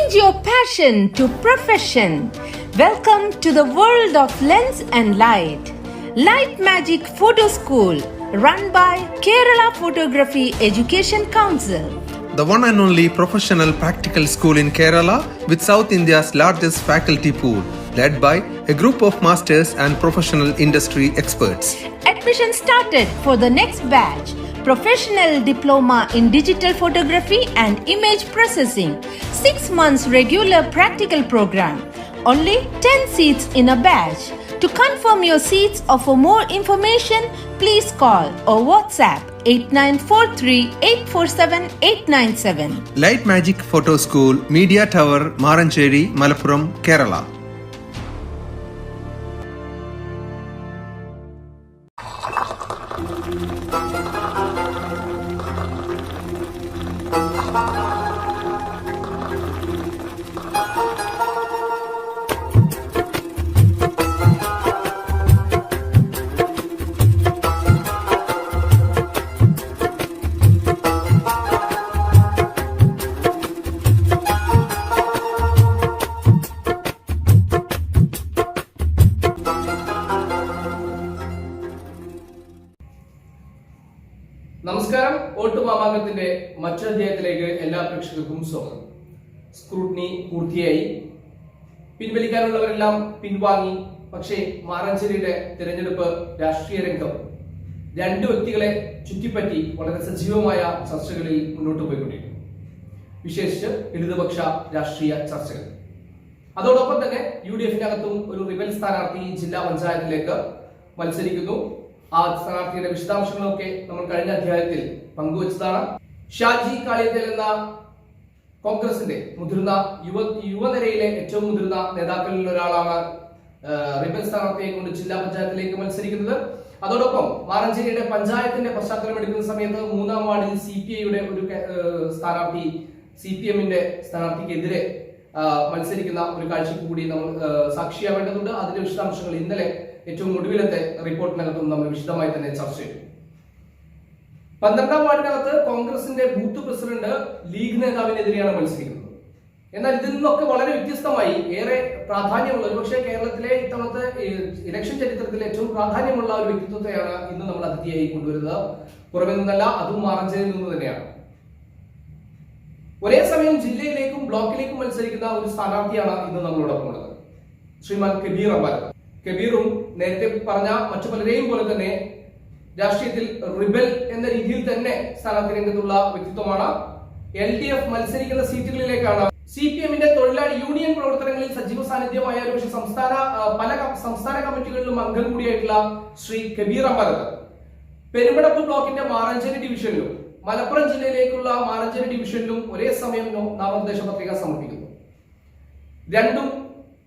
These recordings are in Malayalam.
Change your passion to profession. Welcome to the world of lens and light. Light Magic Photo School, run by Kerala Photography Education Council. The one and only professional practical school in Kerala with South India's largest faculty pool, led by a group of masters and professional industry experts. Admission started for the next batch. Professional diploma in digital photography and image processing. 6 months regular practical program. Only 10 seats in a batch. To confirm your seats or for more information, please call or WhatsApp 8943 847 897. Light Magic Photo School, Media Tower, Marancheri, Malappuram, Kerala. നമസ്കാരം. ഓട്ടുമാമാങ്കത്തിന്റെ മറ്റൊരധ്യായത്തിലേക്ക് എല്ലാ പ്രേക്ഷകർക്കും സ്വാഗതം. സ്ക്രൂട്ടിനി പൂർത്തിയായി, പിൻവലിക്കാനുള്ളവരെല്ലാം പിൻവാങ്ങി. പക്ഷേ മാറഞ്ചേരിയുടെ തിരഞ്ഞെടുപ്പ് രാഷ്ട്രീയ രംഗം രണ്ട് വ്യക്തികളെ ചുറ്റിപ്പറ്റി വളരെ സജീവമായ ചർച്ചകളിൽ മുന്നോട്ട് പോയിക്കൊണ്ടിരിക്കുന്നു, വിശേഷിച്ച് ഇടതുപക്ഷ രാഷ്ട്രീയ ചർച്ചകൾ. അതോടൊപ്പം തന്നെ UDF-നകത്തും ഒരു റിബൽ സ്ഥാനാർത്ഥി ജില്ലാ പഞ്ചായത്തിലേക്ക് മത്സരിക്കുന്നു. ആ സ്ഥാനാർത്ഥിയുടെ വിശദാംശങ്ങളൊക്കെ നമ്മൾ കഴിഞ്ഞ അധ്യായത്തിൽ പങ്കുവച്ചതാണ്. ഷാജി കാളിയത്തേൽ എന്ന കോൺഗ്രസിന്റെ മുതിർന്ന യുവനിരയിലെ ഏറ്റവും മുതിർന്ന നേതാക്കളിൽ ഒരാളാണ് റിബൽ സ്ഥാനാർത്ഥിയെ കൊണ്ട് ജില്ലാ പഞ്ചായത്തിലേക്ക് മത്സരിക്കുന്നത്. അതോടൊപ്പം മാറഞ്ചേരിയുടെ പഞ്ചായത്തിന്റെ പശ്ചാത്തലം എടുക്കുന്ന സമയത്ത് 3-ാം വാർഡിൽ CPI-യുടെ ഒരു സ്ഥാനാർത്ഥി CPM-ന്റെ സ്ഥാനാർത്ഥിക്കെതിരെ മത്സരിക്കുന്ന ഒരു കാഴ്ചക്ക് കൂടി നമ്മൾ സാക്ഷിയാവേണ്ടതുണ്ട്. അതിന്റെ വിശദാംശങ്ങൾ ഇന്നലെ ഏറ്റവും ഒടുവിലത്തെ റിപ്പോർട്ടിനകത്തും നമ്മൾ വിശദമായി തന്നെ ചർച്ച ചെയ്തു. 12-ാം വാർഡിനകത്ത് കോൺഗ്രസിന്റെ ബൂത്ത് പ്രസിഡന്റ് ലീഗ് നേതാവിനെതിരെയാണ് മത്സരിക്കുന്നത്. എന്നാൽ ഇതിൽ നിന്നൊക്കെ വളരെ വ്യത്യസ്തമായി ഏറെ പ്രാധാന്യമുള്ള, ഒരുപക്ഷെ കേരളത്തിലെ ഇത്തവണത്തെ ഇലക്ഷൻ ചരിത്രത്തിലെ ഏറ്റവും പ്രാധാന്യമുള്ള ഒരു വ്യക്തിത്വത്തെയാണ് ഇന്ന് നമ്മൾ അതിഥിയായി കൊണ്ടുവരുന്നത്. പുറമെ നിന്നല്ല, അതും മാറഞ്ചേരിയിൽ നിന്ന് തന്നെയാണ്. ഒരേ സമയം ജില്ലയിലേക്കും ബ്ലോക്കിലേക്കും മത്സരിക്കുന്ന ഒരു സ്ഥാനാർത്ഥിയാണ് ഇന്ന് നമ്മളോടൊപ്പം ഉള്ളത്, ശ്രീമാൻ കബീർ അമ്പാലത്ത്. കബീറും നേരത്തെ പറഞ്ഞ മറ്റു പലരെയും പോലെ തന്നെ രാഷ്ട്രീയത്തിൽ റിബൽ എന്ന രീതിയിൽ തന്നെ സ്ഥാനാർത്ഥി രംഗത്തുള്ള വ്യക്തിത്വമാണ്. LDF മത്സരിക്കുന്ന സീറ്റുകളിലേക്കാണ് CPM-ന്റെ തൊഴിലാളി യൂണിയൻ പ്രവർത്തനങ്ങളിൽ സജീവ സാന്നിധ്യമായ പക്ഷേ പല സംസ്ഥാന കമ്മിറ്റികളിലും അംഗം കൂടിയായിട്ടുള്ള ശ്രീ കബീർ അമ്പാലത്ത് പെരുമ്പടപ്പ് ബ്ലോക്കിന്റെ മാറഞ്ചേരി ഡിവിഷനിലും മലപ്പുറം ജില്ലയിലേക്കുള്ള മാറഞ്ചേരി ഡിവിഷനിലും ഒരേ സമയം നാമനിർദ്ദേശ പത്രിക സമർപ്പിക്കുന്നു. രണ്ടും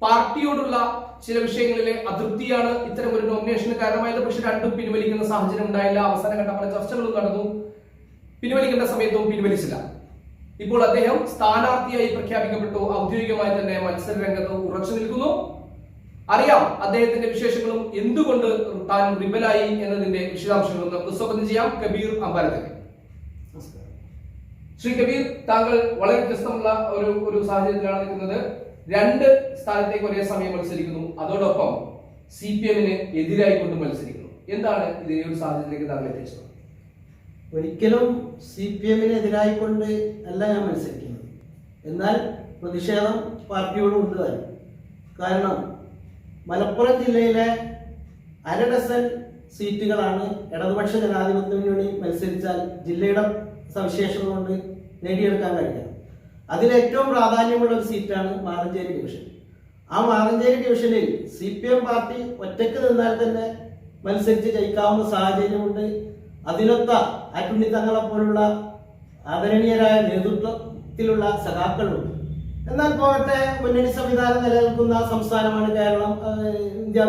പാർട്ടിയോടുള്ള ചില വിഷയങ്ങളിലെ അതൃപ്തിയാണ് ഇത്തരം ഒരു നോമിനേഷന് കാരണമായത്. പക്ഷെ രണ്ടും പിൻവലിക്കുന്ന സാഹചര്യം ഉണ്ടായില്ല. അവസാന ഘട്ട പല ചർച്ചകളും നടന്നു. പിൻവലിക്കേണ്ട സമയത്തും പിൻവലിച്ചില്ല. ഇപ്പോൾ അദ്ദേഹം സ്ഥാനാർത്ഥിയായി പ്രഖ്യാപിക്കപ്പെട്ടു. ഔദ്യോഗികമായി തന്നെ മത്സര രംഗത്ത് ഉറച്ചു നിൽക്കുന്നു. അറിയാം അദ്ദേഹത്തിന്റെ വിശേഷങ്ങളും എന്തുകൊണ്ട് താൻ റിബലായി എന്നതിന്റെ വിശദാംശങ്ങളും നമുക്ക് സ്വാഗതം ചെയ്യാം. കബീർ അമ്പാലത്തിന്. ശ്രീ കബീർ, താങ്കൾ വളരെ വ്യത്യസ്തമുള്ള ഒരു സാഹചര്യത്തിലാണ് നിൽക്കുന്നത്. രണ്ട് സ്ഥാനത്തേക്ക് ഒരേ സമയം മത്സരിക്കുന്നു, അതോടൊപ്പം CPM-ന് എതിരായിക്കൊണ്ട് മത്സരിക്കുന്നു. എന്താണ് ഇതേ ഒരു സാഹചര്യത്തിലേക്ക് താങ്കൾ എത്തിച്ചത്? ഒരിക്കലും CPM-ന് എതിരായിക്കൊണ്ട് അല്ല ഞാൻ മത്സരിക്കുന്നത്. എന്നാൽ പ്രതിഷേധം പാർട്ടിയോട് ഉണ്ട് തന്നെ. കാരണം മലപ്പുറം ജില്ലയിലെ 1/2 ഡസൻ സീറ്റുകളാണ് ഇടതുപക്ഷ ജനാധിപത്യ മുന്നണി മത്സരിച്ചാൽ ജില്ലയുടെ സവിശേഷത കൊണ്ട് നേടിയെടുക്കാൻ കഴിയുക. അതിലേറ്റവും പ്രാധാന്യമുള്ള ഒരു സീറ്റാണ് മാറഞ്ചേരി ഡിവിഷൻ. ആ മാറഞ്ചേരി ഡിവിഷനിൽ CPM പാർട്ടി ഒറ്റയ്ക്ക് നിന്നാൽ തന്നെ മത്സരിച്ച് ജയിക്കാവുന്ന സാഹചര്യമുണ്ട്. അതിനൊത്ത ആറ്റുണ്ണി തങ്ങളെ പോലുള്ള ആദരണീയരായ നേതൃത്വത്തിലുള്ള സഖാക്കളുണ്ട്. എന്നാൽ പോകട്ടെ, മുന്നണി സംവിധാനം നിലനിൽക്കുന്ന സംസ്ഥാനമാണ് കേരളം. ഇന്ത്യ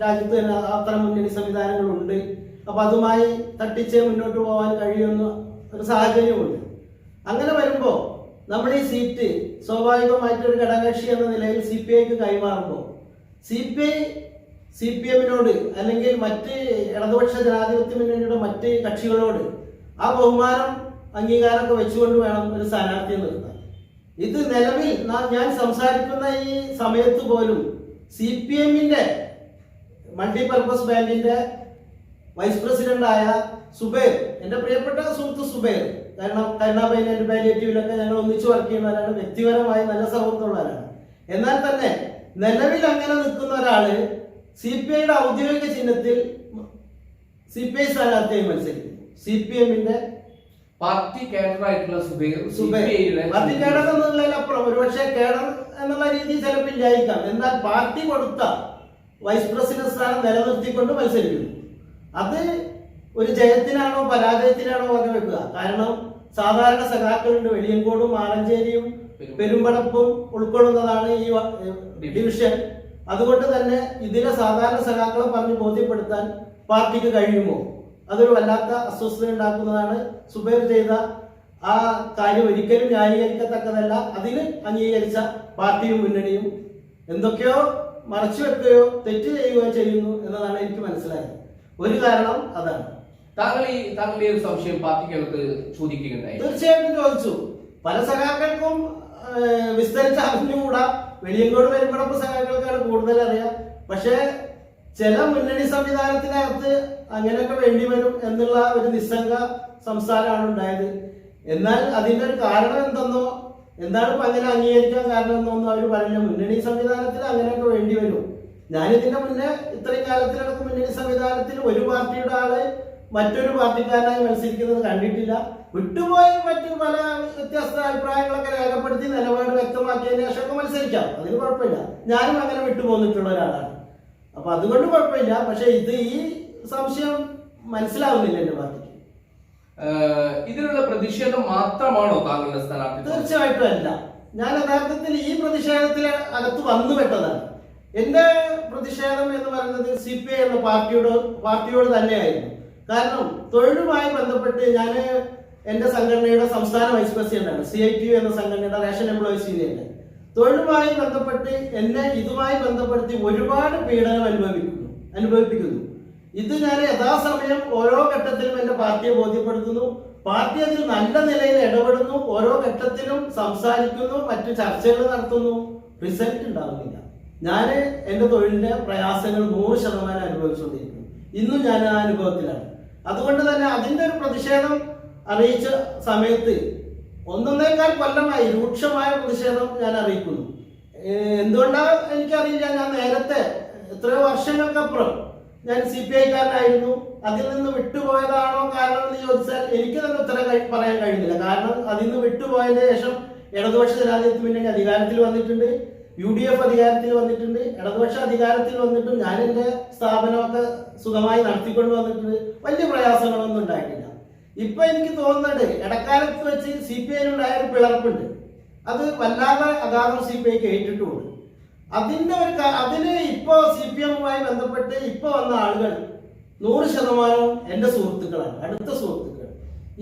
രാജ്യത്ത് തന്നെ അത്തരം മുന്നണി സംവിധാനങ്ങളുണ്ട്. അപ്പൊ അതുമായി തട്ടിച്ച് മുന്നോട്ട് പോകാൻ കഴിയുന്ന ഒരു സാഹചര്യമുണ്ട്. അങ്ങനെ വരുമ്പോൾ നമ്മൾ ഈ സീറ്റ് സ്വാഭാവികമായിട്ടൊരു ഘടകകക്ഷി എന്ന നിലയിൽ CPI-ക്ക് കൈമാറുമ്പോൾ CPM-നോട് അല്ലെങ്കിൽ മറ്റ് ഇടതുപക്ഷ ജനാധിപത്യ മുന്നണിയുടെ മറ്റ് കക്ഷികളോട് ആ ബഹുമാനം അംഗീകാരമൊക്കെ വെച്ചുകൊണ്ട് വേണം ഒരു സ്ഥാനാർത്ഥിയെ നിർത്താൻ. ഇത് നിലവിൽ ഞാൻ സംസാരിക്കുന്ന ഈ സമയത്ത് പോലും CPM-ന്റെ മൾട്ടിപർപ്പസ് ബാങ്കിന്റെ വൈസ് പ്രസിഡന്റായ സുബൈർ, എൻ്റെ പ്രിയപ്പെട്ട സുഹൃത്ത് സുബൈർ, കാരണം കരുണാബൈൻ ആൻഡ് പാലിയേറ്റീവിലൊക്കെ ഞങ്ങൾ ഒന്നിച്ച് വർക്ക് ചെയ്യുന്നവരാണ്, വ്യക്തിപരമായി നല്ല സൗഹൃദമുള്ളവരാണ്. എന്നാൽ തന്നെ നിലവിൽ അങ്ങനെ നിൽക്കുന്ന ഒരാള് CPI-യുടെ ഔദ്യോഗിക ചിഹ്നത്തിൽ CPI സ്ഥാനാർത്ഥിയായി മത്സരിക്കുന്നു. CPM-ന്റെ പാർട്ടി കേഡറായിട്ടുള്ള സുബൈർ പാർട്ടി കേഡർ എന്നുള്ളതിലപ്പുറം ഒരുപക്ഷെ കേഡർ എന്നുള്ള രീതി ചിലപ്പോൾ ഇല്ലായിരിക്കാം. എന്നാൽ പാർട്ടി കൊടുത്ത വൈസ് പ്രസിഡന്റ് സ്ഥാനം നിലനിർത്തിക്കൊണ്ട് മത്സരിക്കുന്നു. അത് ഒരു ജയത്തിനാണോ പരാജയത്തിനാണോ വകവെക്കുക. കാരണം സാധാരണ സഖാക്കളുണ്ട്, വെളിയങ്കോടും ആലഞ്ചേരിയും പെരുമ്പടപ്പും ഉൾക്കൊള്ളുന്നതാണ് ഈ ഡിവിഷൻ. അതുകൊണ്ട് തന്നെ ഇതിലെ സാധാരണ സഖാക്കളെ പറഞ്ഞ് ബോധ്യപ്പെടുത്താൻ പാർട്ടിക്ക് കഴിയുമോ? അതൊരു വല്ലാത്ത അസ്വസ്ഥത ഉണ്ടാക്കുന്നതാണ്. സുബൈർ ചെയ്ത ആ കാര്യം ഒരിക്കലും ന്യായീകരിക്കത്തക്കതല്ല. അതിന് അംഗീകരിച്ച പാർട്ടിയും മുന്നണിയും എന്തൊക്കെയോ മറച്ചു വെക്കുകയോ തെറ്റ് ചെയ്യുകയോ ചെയ്യുന്നു എന്നതാണ് എനിക്ക് മനസ്സിലായത്. ഒരു കാരണം അതാണ്. താങ്കളുടെ ഒരു സംശയം പാർട്ടിക്കകത്ത് ചോദിക്കുകയുണ്ടായി? തീർച്ചയായിട്ടും ചോദിച്ചു. പല സഖാക്കൾക്കും വിസ്തരിച്ച് അറിഞ്ഞുകൂടാ. വെളിയങ്കോട് പെരുമ്പടപ്പ് സഖാക്കൾക്കാണ് കൂടുതൽ അറിയാം. പക്ഷേ ചില മുന്നണി സംവിധാനത്തിനകത്ത് അങ്ങനെയൊക്കെ വേണ്ടി വരും എന്നുള്ള ഒരു നിസ്സംഗ സംസാരമാണ് ഉണ്ടായത്. എന്നാൽ അതിന്റെ ഒരു കാരണം എന്തെന്നോ, എന്താണ് ഇപ്പൊ അങ്ങനെ അംഗീകരിക്കാൻ കാരണം എന്നൊന്നും അവർ പറഞ്ഞില്ല. മുന്നണി സംവിധാനത്തിൽ അങ്ങനെയൊക്കെ വേണ്ടി വരും. ഞാനിതിന്റെ മുന്നേ ഇത്രയും കാലത്തിനടക്ക് മുന്നണി സംവിധാനത്തിൽ ഒരു പാർട്ടിയുടെ ആള് മറ്റൊരു പാർട്ടിക്കാരനായി മത്സരിക്കുന്നത് കണ്ടിട്ടില്ല. വിട്ടുപോയി മറ്റു പല വ്യത്യസ്ത അഭിപ്രായങ്ങളൊക്കെ രേഖപ്പെടുത്തി നിലപാട് വ്യക്തമാക്കിയതിനു ശേഷമൊക്കെ മത്സരിക്കാം, അതിന് കുഴപ്പമില്ല. ഞാനും അങ്ങനെ വിട്ടുപോന്നിട്ടുള്ള ഒരാളാണ്. അപ്പൊ അതുകൊണ്ട് കുഴപ്പമില്ല. പക്ഷെ ഇത് ഈ സംശയം മനസ്സിലാവുന്നില്ല എന്റെ പാർട്ടിക്ക്. ഇതിനുള്ള പ്രതിഷേധം മാത്രമാണോ താങ്കളുടെ സ്ഥാനാർത്ഥി? തീർച്ചയായിട്ടും അല്ല. ഞാൻ യഥാർത്ഥത്തിൽ ഈ പ്രതിഷേധത്തിൽ അകത്ത് വന്നുപെട്ടതാണ്. എന്റെ പ്രതിഷേധം എന്ന് പറയുന്നത് CPI എന്ന പാർട്ടിയോട് തന്നെയായിരുന്നു. കാരണം തൊഴിലുമായി ബന്ധപ്പെട്ട് ഞാൻ എന്റെ സംഘടനയുടെ സംസ്ഥാന വൈസ് പ്രസിഡന്റാണ്. CITU എന്ന സംഘടനയുടെ റേഷൻ എംപ്ലോയീസ് യൂണിയന്റെ തൊഴിലുമായി ബന്ധപ്പെട്ട് എന്നെ ഇതുമായി ബന്ധപ്പെടുത്തി ഒരുപാട് പീഡനം അനുഭവിപ്പിക്കുന്നു. ഇത് ഞാൻ യഥാസമയം ഓരോ ഘട്ടത്തിലും എന്റെ പാർട്ടിയെ ബോധ്യപ്പെടുത്തുന്നു. പാർട്ടി അതിൽ നല്ല നിലയിൽ ഇടപെടുന്നു, ഓരോ ഘട്ടത്തിലും സംസാരിക്കുന്നു, മറ്റു ചർച്ചകൾ നടത്തുന്നു. റിസൾട്ട് ഉണ്ടാവുന്നില്ല. ഞാൻ എന്റെ തൊഴിലിന്റെ പ്രയാസങ്ങൾ 100% അനുഭവിച്ചുകൊണ്ടിരിക്കുന്നു. ഇന്നും ഞാൻ ആ അനുഭവത്തിലാണ്. അതുകൊണ്ട് തന്നെ അതിന്റെ ഒരു പ്രതിഷേധം അറിയിച്ച സമയത്ത് 1.25 കൊല്ലമായി രൂക്ഷമായ പ്രതിഷേധം ഞാൻ അറിയിക്കുന്നു. എന്തുകൊണ്ടാണ് എനിക്കറിയില്ല. ഞാൻ നേരത്തെ എത്രയോ വർഷങ്ങൾക്കപ്പുറം ഞാൻ CPI-കാരനായിരുന്നു. അതിൽ നിന്ന് വിട്ടുപോയതാണോ കാരണം എന്ന് ചോദിച്ചാൽ എനിക്ക് തന്നെ ഉത്തരം പറയാൻ കഴിയുന്നില്ല. കാരണം അതിൽ നിന്ന് വിട്ടുപോയതിനു ശേഷം ഇടതുപക്ഷ ജനാധിപത്യ മുന്നണി അധികാരത്തിൽ വന്നിട്ടുണ്ട്, UDF അധികാരത്തിൽ വന്നിട്ടുണ്ട്. ഇടതുപക്ഷ അധികാരത്തിൽ വന്നിട്ടും ഞാൻ എൻ്റെ സ്ഥാപനമൊക്കെ സുഖമായി നടത്തിക്കൊണ്ട് വന്നിട്ടുണ്ട്. വലിയ പ്രയാസങ്ങളൊന്നും ഉണ്ടായിട്ടില്ല. ഇപ്പൊ എനിക്ക് തോന്നുന്നത് ഇടക്കാലത്ത് വെച്ച് CPI-നുണ്ടായ ഒരു പിളർപ്പുണ്ട്. അത് വല്ലാതെ അഗാധം CPI-ക്ക് ഏറ്റിട്ടുമുണ്ട്. അതിന് ഇപ്പോ CPM-മായി ബന്ധപ്പെട്ട് ഇപ്പൊ വന്ന ആളുകൾ 100% എന്റെ സുഹൃത്തുക്കളാണ്, അടുത്ത സുഹൃത്തുക്കൾ.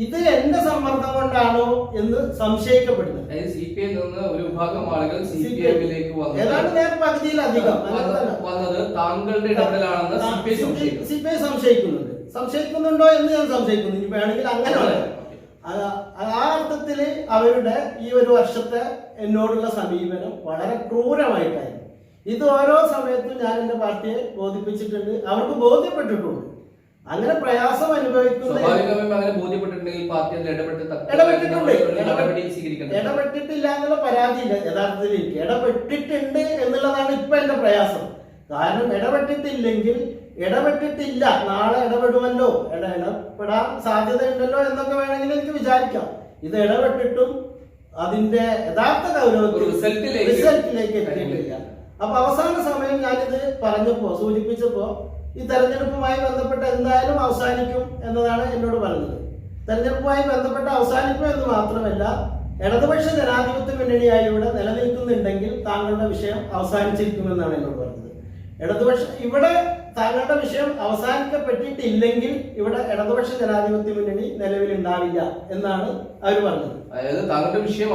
ഇത് എന്റെ സമ്മർദ്ദം കൊണ്ടാണോ എന്ന് സംശയിക്കപ്പെടുന്നത്. CPI-യിൽ നിന്ന് ഒരു വിഭാഗം ആളുകൾ CPM-ലേക്ക് ഏതാണ്ട് നേരെ പകുതിയിലധികം വന്നത് താങ്കളുടെ ഇടപെടലാണെന്ന് CPI സംശയിക്കുന്നുണ്ടോ എന്ന് ഞാൻ സംശയിക്കുന്നു. ഇനി വേണമെങ്കിൽ അങ്ങനെ ആ അർത്ഥത്തില് അവരുടെ ഈ ഒരു വർഷത്തെ എന്നോടുള്ള സമീപനം വളരെ ക്രൂരമായിട്ടായിരുന്നു. ഇത് ഓരോ സമയത്തും ഞാൻ എന്റെ പാർട്ടിയെ ബോധിപ്പിച്ചിട്ടുണ്ട്, അവർക്ക് ബോധ്യപ്പെട്ടിട്ടുണ്ട്. അങ്ങനെ പ്രയാസം അനുഭവിക്കുന്ന ഇടപെട്ടിട്ടില്ല എന്നുള്ള പരാതിയില്ല. യഥാർത്ഥത്തിൽ എനിക്ക് ഇടപെട്ടിട്ടുണ്ട് എന്നുള്ളതാണ് ഇപ്പൊ എന്റെ പ്രയാസം. കാരണം ഇടപെട്ടിട്ടില്ലെങ്കിൽ ഇടപെട്ടിട്ടില്ല, നാളെ ഇടപെടുമല്ലോ, ഇടപെടാൻ സാധ്യതയുണ്ടല്ലോ എന്നൊക്കെ വേണമെങ്കിൽ എനിക്ക് വിചാരിക്കാം. ഇത് ഇടപെട്ടിട്ടും അതിന്റെ യഥാർത്ഥ ഗൗരവത്തിൽ റിസൾട്ടിലേക്ക് എത്തിയിട്ടില്ല. അപ്പൊ അവസാന സമയം ഞാനിത് സൂചിപ്പിച്ചപ്പോ ഈ തെരഞ്ഞെടുപ്പുമായി ബന്ധപ്പെട്ട് എന്തായാലും അവസാനിക്കും എന്നതാണ് എന്നോട് പറഞ്ഞത്. തെരഞ്ഞെടുപ്പുമായി ബന്ധപ്പെട്ട് അവസാനിക്കും എന്ന് മാത്രമല്ല, ഇടതുപക്ഷ ജനാധിപത്യ മുന്നണിയായി ഇവിടെ നിലനിൽക്കുന്നുണ്ടെങ്കിൽ താങ്കളുടെ വിഷയം അവസാനിച്ചിരിക്കുമെന്നാണ് എന്നോട് പറഞ്ഞത്. ഇവിടെ താങ്കളുടെ വിഷയം അവസാനിക്കപ്പെട്ടിട്ടില്ലെങ്കിൽ ഇവിടെ ഇടതുപക്ഷ ജനാധിപത്യ മുന്നണി നിലവിലുണ്ടാവില്ല എന്നാണ് അവർ പറഞ്ഞത്. അതായത് താങ്കളുടെ വിഷയം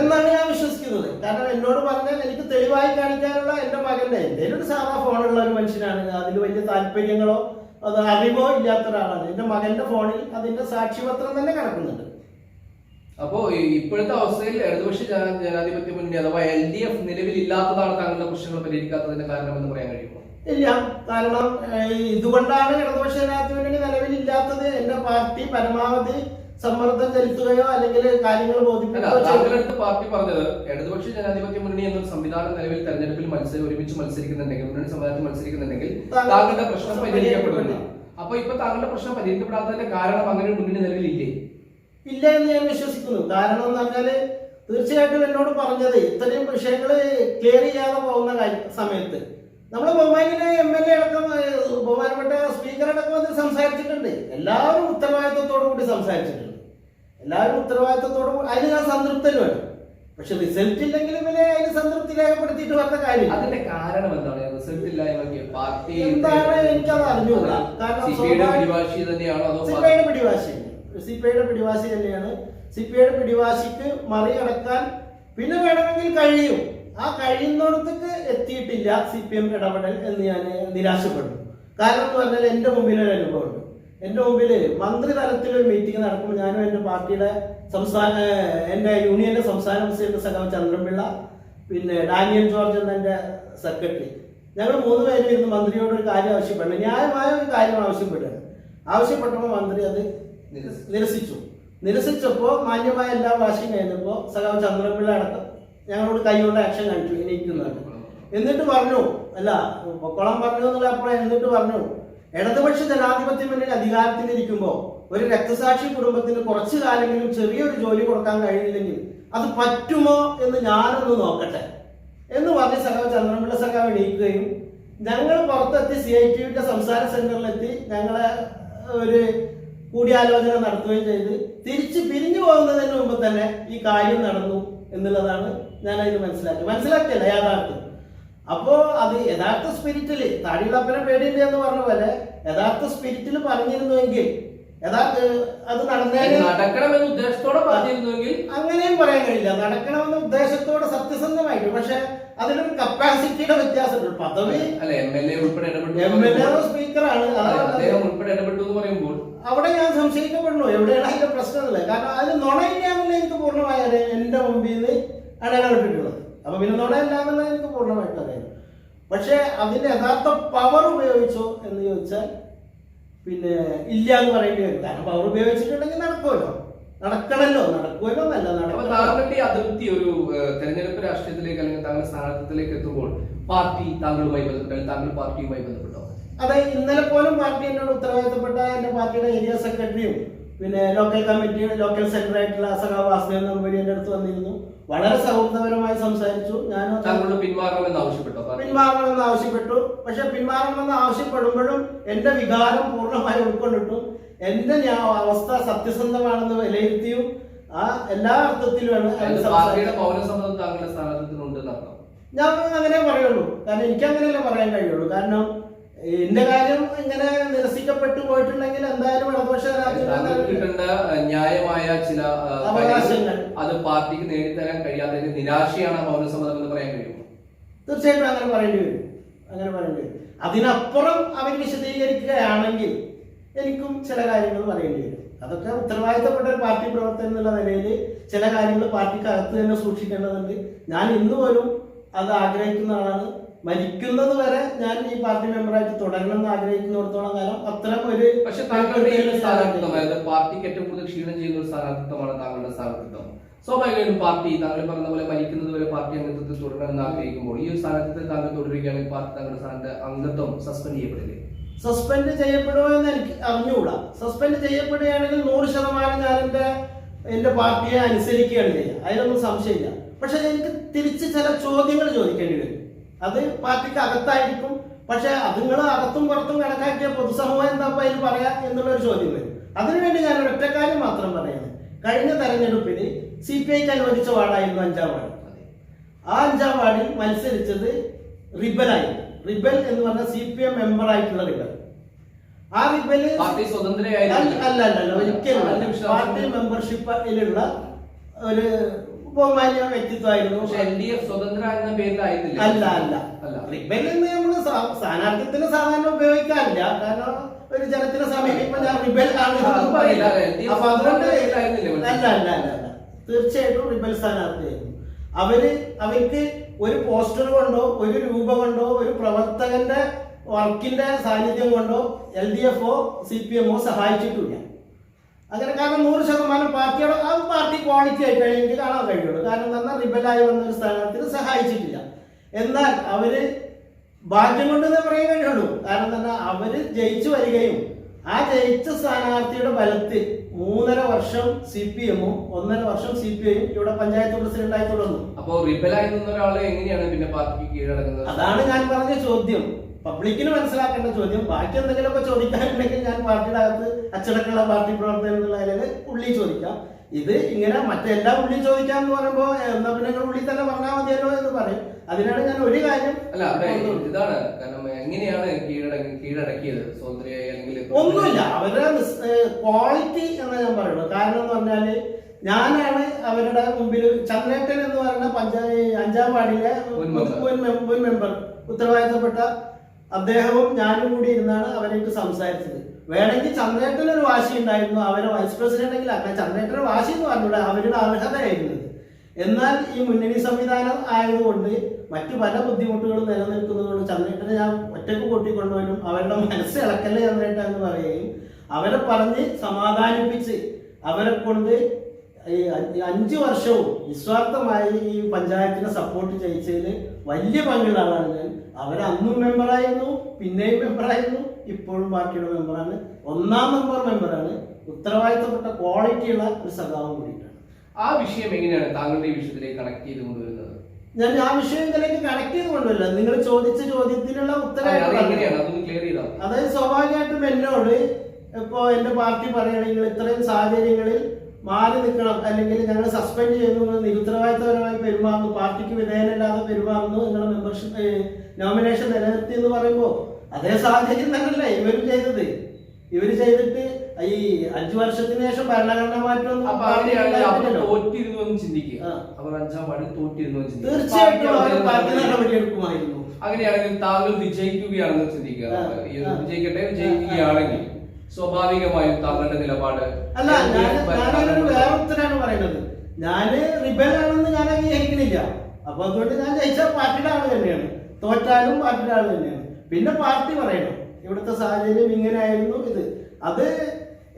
എന്നാണ് ഞാൻ വിശ്വസിക്കുന്നത്. കാരണം എന്നോട് പറഞ്ഞാൽ എനിക്ക് തെളിവായി കാണിക്കാനുള്ള എന്റെ മകന്റെ എന്തെങ്കിലും ഒരു സാധാ ഫോണുള്ള ഒരു മനുഷ്യനാണ്. അതിൽ വലിയ താല്പര്യങ്ങളോ അറിവോ ഇല്ലാത്ത ഒരാളാണ്. എന്റെ മകന്റെ ഫോണിൽ അതിന്റെ സാക്ഷ്യപത്രം തന്നെ കിടക്കുന്നുണ്ട്. അപ്പോ ഇപ്പോഴത്തെ അവസ്ഥയിൽ ഇടതുപക്ഷ ജനാധിപത്യ മുന്നണി അഥവാ LDF നിലവിലില്ലാത്തതാണ് താങ്കളുടെ പ്രശ്നങ്ങൾ പരിഹരിക്കാത്തതിന്റെ കാരണം എന്ന് പറയാൻ കഴിയുമോ? ഇല്ല, കാരണം ഇതുകൊണ്ടാണ് ഇടതുപക്ഷ ജനാധിപത്യ മുന്നണി നിലവിലില്ലാത്തത്. എന്റെ പാർട്ടി പരമാവധി സമ്മർദ്ദം ചെലുത്തുകയോ അല്ലെങ്കിൽ കാര്യങ്ങൾ താങ്കളുടെ പാർട്ടി പറഞ്ഞത് ഇടതുപക്ഷ ജനാധിപത്യ മുന്നണി എന്നൊരു സംവിധാനം നിലവിൽ തെരഞ്ഞെടുപ്പിൽ ഒരുമിച്ച് മത്സരിക്കുന്നുണ്ടെങ്കിൽ, മുന്നണി സംവിധാനത്തിൽ മത്സരിക്കുന്നുണ്ടെങ്കിൽ താങ്കളുടെ പ്രശ്നം പരിഹരിക്കപ്പെടുന്നു. അപ്പൊ ഇപ്പൊ താങ്കളുടെ പ്രശ്നം പരിഹരിക്കപ്പെടാത്തതിന്റെ കാരണം അങ്ങനെ ഒരു മുന്നണി നിലവിലില്ലേ? ഇല്ല എന്ന് ഞാൻ വിശ്വസിക്കുന്നു. കാരണം എന്ന് പറഞ്ഞാല് തീർച്ചയായിട്ടും എന്നോട് പറഞ്ഞത് ഇത്രയും വിഷയങ്ങൾ ക്ലിയർ ചെയ്യാതെ പോകുന്ന സമയത്ത് നമ്മളെ ബഹുമാനിയുടെ MLA അടക്കം ബഹുമാനപ്പെട്ട സ്പീക്കർ അടക്കം അതിൽ സംസാരിച്ചിട്ടുണ്ട്. എല്ലാവരും ഉത്തരവാദിത്വത്തോടു കൂടി സംസാരിച്ചിട്ടുണ്ട്. എല്ലാവരും ഉത്തരവാദിത്വത്തോടു കൂടി അതിന് ഞാൻ സംതൃപ്തനുമാണ്. പക്ഷെ റിസൾട്ട് ഇല്ലെങ്കിൽ പിന്നെ അതിന് സംതൃപ്തി രേഖപ്പെടുത്തിയിട്ട് വന്ന കാര്യം അതിന്റെ കാരണം എന്താണ്? റിസൾട്ട് ഇല്ലായ്മ പാർട്ടി എന്താണ് എനിക്കത് അറിഞ്ഞൂടാ. കാരണം സിപിഐയുടെ പിടിവാശി തന്നെയാണ്. സിപിഐയുടെ പിടിവാശിക്ക് മറികടക്കാൻ പിന്നെ വേണമെങ്കിൽ കഴിയും. ആ കഴിയുന്നിടത്തേക്ക് എത്തിയിട്ടില്ല CPM ഇടപെടൽ എന്ന് ഞാൻ നിരാശപ്പെടുന്നു. കാരണം എന്ന് പറഞ്ഞാൽ എൻ്റെ മുമ്പിലൊരു അനുഭവമുണ്ട്. എൻ്റെ മുമ്പിൽ മന്ത്രിതലത്തിലൊരു മീറ്റിംഗ് നടക്കുമ്പോൾ ഞാനും എൻ്റെ പാർട്ടിയുടെ എൻ്റെ യൂണിയന്റെ സംസ്ഥാന പ്രസിഡന്റ് സഖാവ് ചന്ദ്രൻപിള്ള, പിന്നെ ഡാനിയൽ ജോർജ് എന്ന എൻ്റെ സെക്രട്ടറി, ഞങ്ങൾ 3 പേരും ഇരുന്ന് മന്ത്രിയോട് ഒരു കാര്യം ആവശ്യപ്പെടുന്നു. ന്യായമായ ഒരു കാര്യം ആവശ്യപ്പെട്ടപ്പോൾ മന്ത്രി അത് നിരസിച്ചപ്പോൾ മാന്യമായ എല്ലാ വാശിയും കഴിഞ്ഞപ്പോൾ സഖാവ് ചന്ദ്രൻപിള്ള അടക്കം ഞങ്ങളോട് കൈകൊണ്ട് ആക്ഷൻ കാണിച്ചു എനിക്കുന്നുണ്ട്. എന്നിട്ട് പറഞ്ഞു, അല്ല പൊക്കോളം പറഞ്ഞു എന്നുള്ള അപ്പുറം എന്നിട്ട് പറഞ്ഞു, ഇടതുപക്ഷ ജനാധിപത്യ മുന്നണി അധികാരത്തിലിരിക്കുമ്പോൾ ഒരു രക്തസാക്ഷി കുടുംബത്തിന് കുറച്ചു കാലെങ്കിലും ചെറിയൊരു ജോലി കൊടുക്കാൻ കഴിയില്ലെങ്കിൽ അത് പറ്റുമോ എന്ന് ഞാനൊന്ന് നോക്കട്ടെ എന്ന് പറഞ്ഞ് സഖാവ് ചന്ദ്രൻപിള്ള സഖാവ് എണീക്കുകയും ഞങ്ങൾ പുറത്തെത്തി CITUവിന്റെ സംസ്ഥാന സെന്ററിലെത്തി ഞങ്ങളെ ഒരു കൂടിയാലോചന നടത്തുകയും ചെയ്ത് തിരിച്ച് പിരിഞ്ഞു പോകുന്നതിന് മുമ്പ് തന്നെ ഈ കാര്യം നടന്നു എന്നുള്ളതാണ് ഞാൻ അതിന് മനസ്സിലാക്കിയല്ല യാഥാർത്ഥ്യം. അപ്പോ അത് യഥാർത്ഥ സ്പിരിറ്റില് താടിയുള്ളപ്പനെ പേടിയുണ്ട് എന്ന് പറഞ്ഞ പോലെ യഥാർത്ഥ സ്പിരിറ്റിൽ പറഞ്ഞിരുന്നുവെങ്കിൽ അത് നടക്കണമെന്ന ഉദ്ദേശത്തോടെ പറഞ്ഞിരുന്നുവെങ്കിൽ അങ്ങനെയും പറയാൻ കഴിയില്ല. നടക്കണമെന്ന ഉദ്ദേശത്തോടെ സത്യസന്ധമായിട്ട്, പക്ഷെ അതിലൊരു കപ്പാസിറ്റിയുടെ വ്യത്യാസമുണ്ട്. പദവി MLA സ്പീക്കറാണ്, ഉൾപ്പെടെ ഇടപെട്ടു എന്ന് പറയുമ്പോൾ അവിടെ ഞാൻ സംശയിക്കപ്പെടുന്നു. എവിടെയാണ് അതിന്റെ പ്രശ്നമില്ല. കാരണം അതിന് നുണയില്ലാന്നുള്ള എനിക്ക് പൂർണ്ണമായി അറിയാം. എന്റെ മുമ്പിൽ നിന്ന് ഇടപെട്ടിട്ടുള്ളത്. അപ്പൊ പിന്നെ നുണയില്ല എന്നുള്ളത് എനിക്ക് പൂർണ്ണമായിട്ട് അറിയാം. പക്ഷെ അതിന്റെ യഥാർത്ഥ പവർ ഉപയോഗിച്ചോ എന്ന് ചോദിച്ചാൽ പിന്നെ ഇല്ല എന്ന് പറയേണ്ടി വരും. കാരണം പവർ ഉപയോഗിച്ചിട്ടുണ്ടെങ്കിൽ നടക്കുമല്ലോ എന്നല്ല. താങ്കളുടെ അതൃപ്തി ഒരു തെരഞ്ഞെടുപ്പ് രാഷ്ട്രീയത്തിലേക്ക് അല്ലെങ്കിൽ താങ്കളുടെ സ്ഥാനാർത്ഥിത്വത്തിലേക്ക് എത്തുമ്പോൾ പാർട്ടി താങ്കളുമായി ബന്ധപ്പെട്ടാൽ താങ്കൾ പാർട്ടിയുമായി ബന്ധപ്പെട്ടോ? അതെ, ഇന്നലെ പോലും പാർട്ടി എന്നോട് ഉത്തരവാദിത്തപ്പെട്ട എന്റെ പാർട്ടിയുടെ ഏരിയ സെക്രട്ടറിയും പിന്നെ ലോക്കൽ കമ്മിറ്റിയുടെ ലോക്കൽ സെക്രട്ടറി ആയിട്ടുള്ള സഖാവ് വാസുദേവൻ നമ്പൂരി എന്റെ അടുത്ത് വന്നിരുന്നു. വളരെ സൗഹൃദപരമായി സംസാരിച്ചു. ഞാൻ പിന്മാറണമെന്ന് ആവശ്യപ്പെട്ടു. പക്ഷെ പിന്മാറണമെന്ന് ആവശ്യപ്പെടുമ്പോഴും എന്റെ വികാരം പൂർണ്ണമായി ഉൾക്കൊണ്ടിട്ടും എന്റെ അവസ്ഥ സത്യസന്ധമാണെന്ന് വിലയിരുത്തിയും ആ എല്ലാ അർത്ഥത്തിലുമാണ് ഞാൻ അങ്ങനെ പറയുള്ളൂ. കാരണം എനിക്ക് അങ്ങനെയല്ല പറയാൻ കഴിയുള്ളൂ. കാരണം എന്റെ കാര്യം ഇങ്ങനെ നിരസിക്കപ്പെട്ടു പോയിട്ടുണ്ടെങ്കിൽ എന്തായാലും ഇടതുപക്ഷ കിട്ടേണ്ട ന്യായമായ ചില അവകാശങ്ങൾ അത് പാർട്ടിക്ക് നേടിത്തരാൻ കഴിയാത്തതിന് നിരാശയാണ് പൗരസമ്മതം എന്ന് പറയാൻ കഴിയുമോ? തീർച്ചയായിട്ടും അങ്ങനെ പറയേണ്ടി വരും. അതിനപ്പുറം അവർ വിശദീകരിക്കുകയാണെങ്കിൽ എനിക്കും ചില കാര്യങ്ങൾ പറയേണ്ടി വരും. അതൊക്കെ ഉത്തരവാദിത്തപ്പെട്ട ഒരു പാർട്ടി പ്രവർത്തകൻ എന്നുള്ള നിലയിൽ ചില കാര്യങ്ങൾ പാർട്ടിക്കകത്ത് തന്നെ സൂക്ഷിക്കേണ്ടതുണ്ട്. ഞാൻ ഇന്ന് പോലും അത് ആഗ്രഹിക്കുന്ന ആളാണ്. മരിക്കുന്നത് വരെ ഞാൻ ഈ പാർട്ടി മെമ്പറായിട്ട് തുടരണമെന്ന് ആഗ്രഹിക്കുന്നിടത്തോളം കാലം അത്തരം ഒരു പക്ഷെ താങ്കളുടെ സ്ഥാനാർത്ഥിത്വം പാർട്ടിക്ക് ഏറ്റവും കൂടുതൽ ക്ഷീണം ചെയ്യുന്ന ഒരു സ്ഥാനാർത്ഥിത്വമാണ് താങ്കളുടെ സ്ഥാനാർത്ഥിത്വം. സ്വാഭാവികമായും പാർട്ടി താങ്കൾ പറഞ്ഞ പോലെ മരിക്കുന്നത് വരെ പാർട്ടി അംഗത്വത്തിൽ തുടരണമെന്ന് ആഗ്രഹിക്കുമ്പോൾ ഈ ഒരു സ്ഥാനാർത്ഥിത്വത്തിൽ താങ്കൾ തുടരുകയാണെങ്കിൽ പാർട്ടി താങ്കളുടെ സ്ഥാനത്തെ അംഗത്വം സസ്പെൻഡ് ചെയ്യപ്പെടില്ലേ? സസ്പെൻഡ് ചെയ്യപ്പെടുമോ എന്ന് എനിക്ക് അറിഞ്ഞുകൂടാ. സസ്പെൻഡ് ചെയ്യപ്പെടുകയാണെങ്കിൽ 100% ഞാൻ എന്റെ പാർട്ടിയെ അനുസരിക്കുകയാണ് ചെയ്യുക. അതിലൊന്നും സംശയമില്ല. പക്ഷെ എനിക്ക് തിരിച്ച് ചില ചോദ്യങ്ങൾ ചോദിക്കേണ്ടി വരും. അത് പാർട്ടിക്ക് അകത്തായിരിക്കും. പക്ഷെ അതുങ്ങൾ അകത്തും പുറത്തും കണക്കാക്കിയ പൊതുസമൂഹം എന്താ അതിന് പറയാ എന്നുള്ളൊരു ചോദ്യം വരും. അതിനുവേണ്ടി ഞാൻ ഒരൊറ്റ കാര്യം മാത്രം പറയുന്നത്, കഴിഞ്ഞ തെരഞ്ഞെടുപ്പിന് CPIക്ക് അനുവദിച്ച വാർഡായിരുന്നു 5ാം വാർഡ്. ആ 5ാം വാർഡിൽ മത്സരിച്ചത് റിബലായിരുന്നു. റിബൽ എന്ന് പറഞ്ഞ CPM മെമ്പർ ആയിട്ടുള്ള റിബൽ. ആ റിബല് അല്ല ഒരിക്കലും പാർട്ടി മെമ്പർഷിപ്പിലുള്ള ഒരു ബഹുമാന്യ വ്യക്തിത്വമായിരുന്നു. അല്ല റിബൽ എന്ന് നമ്മൾ സ്ഥാനാർത്ഥിത്വത്തിന് സാധാരണ ഉപയോഗിക്കാറില്ല. കാരണം ഒരു ജനത്തിനെ സമീപിക്കുമ്പോൾ ഞാൻ റിബൽ ആണ്. അപ്പൊ അതുകൊണ്ട് അല്ല തീർച്ചയായിട്ടും റിബൽ സ്ഥാനാർത്ഥിയായിരുന്നു. അവർക്ക് ഒരു പോസ്റ്റർ കൊണ്ടോ ഒരു രൂപ കൊണ്ടോ ഒരു പ്രവർത്തകന്റെ വർക്കിന്റെ സാന്നിധ്യം കൊണ്ടോ LDF-ഓ CPM-ഓ സഹായിച്ചിട്ടില്ല. അങ്ങനെ കാരണം 100% പാർട്ടിയുടെ ആ പാർട്ടി ക്വാളിറ്റി ആയിട്ടാണ് എനിക്ക് കാണാൻ കഴിയുള്ളൂ. കാരണം എന്നാൽ റിബലായി വന്ന ഒരു സ്ഥാനാർത്ഥിയെ സഹായിച്ചിട്ടില്ല. എന്നാൽ അവര് ഭാഗ്യം കൊണ്ടെന്ന് പറയാൻ കഴിയുള്ളൂ. കാരണം തന്നെ അവര് ജയിച്ചു വരികയും ആ ജയിച്ച സ്ഥാനാർത്ഥിയുടെ ബലത്തിൽ 3.5 വർഷം CPM-ഉം 1.5 വർഷം CPI-യും ഇവിടെ പഞ്ചായത്ത് പ്രസിഡന്റായി തുടർന്നു. അപ്പോ റിബലായി നിന്ന ഒരാളെ എങ്ങനെയാണ് പിന്നെ പാർട്ടിക്ക് കീഴടങ്ങുന്നത്? അതാണ് ഞാൻ പറഞ്ഞ ചോദ്യം, പബ്ലിക്കിന് മനസ്സിലാക്കേണ്ട ചോദ്യം. ബാക്കി എന്തെങ്കിലുമൊക്കെ ചോദിക്കാനുണ്ടെങ്കിൽ ഞാൻ പാർട്ടിയുടെ അകത്ത് അച്ചടക്കമുള്ള പാർട്ടി പ്രവർത്തനം എന്നുള്ള നിലയിൽ ഉള്ളി ചോദിക്കാം. ഇത് ഇങ്ങനെ മറ്റെല്ലാം ഉള്ളി ചോദിക്കാം എന്ന് പറയുമ്പോ എന്നാ പിന്നെ ഉള്ളി തന്നെ പറഞ്ഞാൽ മതിയല്ലോ എന്ന് പറയും. അതിനാണ് ഞാൻ ഒരു കാര്യം ഇതാണ് കാരണം എങ്ങനെയാണ് കീഴടക്കിയത് ഒന്നുമില്ല, അവരുടെ ക്വാളിറ്റി എന്ന് ഞാൻ പറയുള്ളൂ. കാരണം എന്ന് പറഞ്ഞാല് ഞാനാണ് അവരുടെ മുമ്പിൽ ചന്ദ്രേട്ടൻ എന്ന് പറയുന്ന 5-ാം വാർഡിലെ മുൻ മെമ്പർ ഉത്തരവാദിത്തപ്പെട്ട അദ്ദേഹവും ഞാനും കൂടി ഇരുന്നാണ് അവരേക്ക് സംസാരിച്ചത്. വേണമെങ്കിൽ ചന്ദ്രേട്ടനൊരു വാശി ഉണ്ടായിരുന്നു, അവരെ വൈസ് പ്രസിഡന്റെങ്കിൽ അങ്ങനെ ചന്ദ്രേട്ടന് വാശി എന്ന് പറഞ്ഞൂടെ, അവരുടെ അർഹതയായിരുന്നത്. എന്നാൽ ഈ മുന്നണി സംവിധാനം ആയതുകൊണ്ട് മറ്റു പല ബുദ്ധിമുട്ടുകളും നിലനിൽക്കുന്നതുകൊണ്ട് ചന്ദ്രേട്ടനെ ഞാൻ ഒറ്റക്ക് കൂട്ടിക്കൊണ്ടുവരും അവരുടെ മനസ്സ് ഇളക്കല്ലേ ചന്ദ്രേട്ടൻ എന്ന് പറയുകയും അവരെ പറഞ്ഞ് സമാധാനിപ്പിച്ച് അവരെ കൊണ്ട് ഈ 5 വർഷവും നിസ്വാർത്ഥമായി ഈ പഞ്ചായത്തിനെ സപ്പോർട്ട് ചെയ്യിച്ചതിൽ വലിയ പങ്കുള്ള ആളാണ് ഞാൻ. അവരന്നും മെമ്പറായിരുന്നു, പിന്നെയും മെമ്പറായിരുന്നു, ഇപ്പോഴും പാർട്ടിയുടെ മെമ്പറാണ്, 1-ാം നമ്പർ മെമ്പറാണ്. ഉത്തരവാദിത്തപ്പെട്ട ക്വാളിറ്റിയുള്ള ഒരു സഖാവും കൂടിയിട്ടാണ്. ആ വിഷയം എങ്ങനെയാണ് താങ്കളുടെ ഈ വിഷയത്തിലേക്ക് കണക്ട് ചെയ്ത് കൊണ്ടുവരുന്നത്? ഞാൻ ആ വിഷയം ഇതിലേക്ക് കണക്ട് ചെയ്ത് കൊണ്ടുവരില്ല, നിങ്ങൾ ചോദിച്ച ചോദ്യത്തിനുള്ള ഉത്തരം. അതായത് സ്വാഭാവികമായിട്ടും എന്നോട് ഇപ്പോ എന്റെ പാർട്ടി പറയുകയാണെങ്കിൽ ഇത്രയും സാഹചര്യങ്ങളിൽ മാറി നിൽക്കണം, അല്ലെങ്കിൽ ഞങ്ങൾ സസ്പെൻഡ് ചെയ്യുന്നു, നിരുത്തരവാദിത്തപരമായി പെരുമാറുന്നു, പാർട്ടിക്ക് വിധേയനല്ലാതെ പെരുമാറുന്നു, നിങ്ങളുടെ മെമ്പർഷിപ്പ് നോമിനേഷൻ നിലനിർത്തി എന്ന് പറയുമ്പോൾ അതേ സാഹചര്യം തന്നെയല്ലേ ഇവരും ചെയ്തത്. ഇവര് ചെയ്തിട്ട് ഈ 5 വർഷത്തിന് ശേഷം ഭരണഘടന മാറ്റം തീർച്ചയായിട്ടും പാർട്ടി നടപടിയെടുക്കുമായിരുന്നു. അങ്ങനെയാണെങ്കിൽ താങ്കൾ വിജയിക്കുകയാണെന്ന് ചിന്തിക്കുക, വിജയിക്കുകയാണെങ്കിൽ സ്വാഭാവികമായും താങ്കളുടെ നിലപാട് അല്ല. ഞാനൊരു വേറെ ഉത്തരാണ് പറയുന്നത്. ഞാന് റിബലാണെന്ന് ഞാൻ അംഗീകരിക്കുന്നില്ല. അപ്പൊ അതുകൊണ്ട് ഞാൻ ജയിച്ച പാർട്ടിയുടെ ആള് തന്നെയാണ്, തോറ്റാലും പാർട്ടിയുടെ ആള് തന്നെയാണ്. പിന്നെ പാർട്ടി പറയണം ഇവിടുത്തെ സാഹചര്യം ഇങ്ങനെയായിരുന്നു, അത്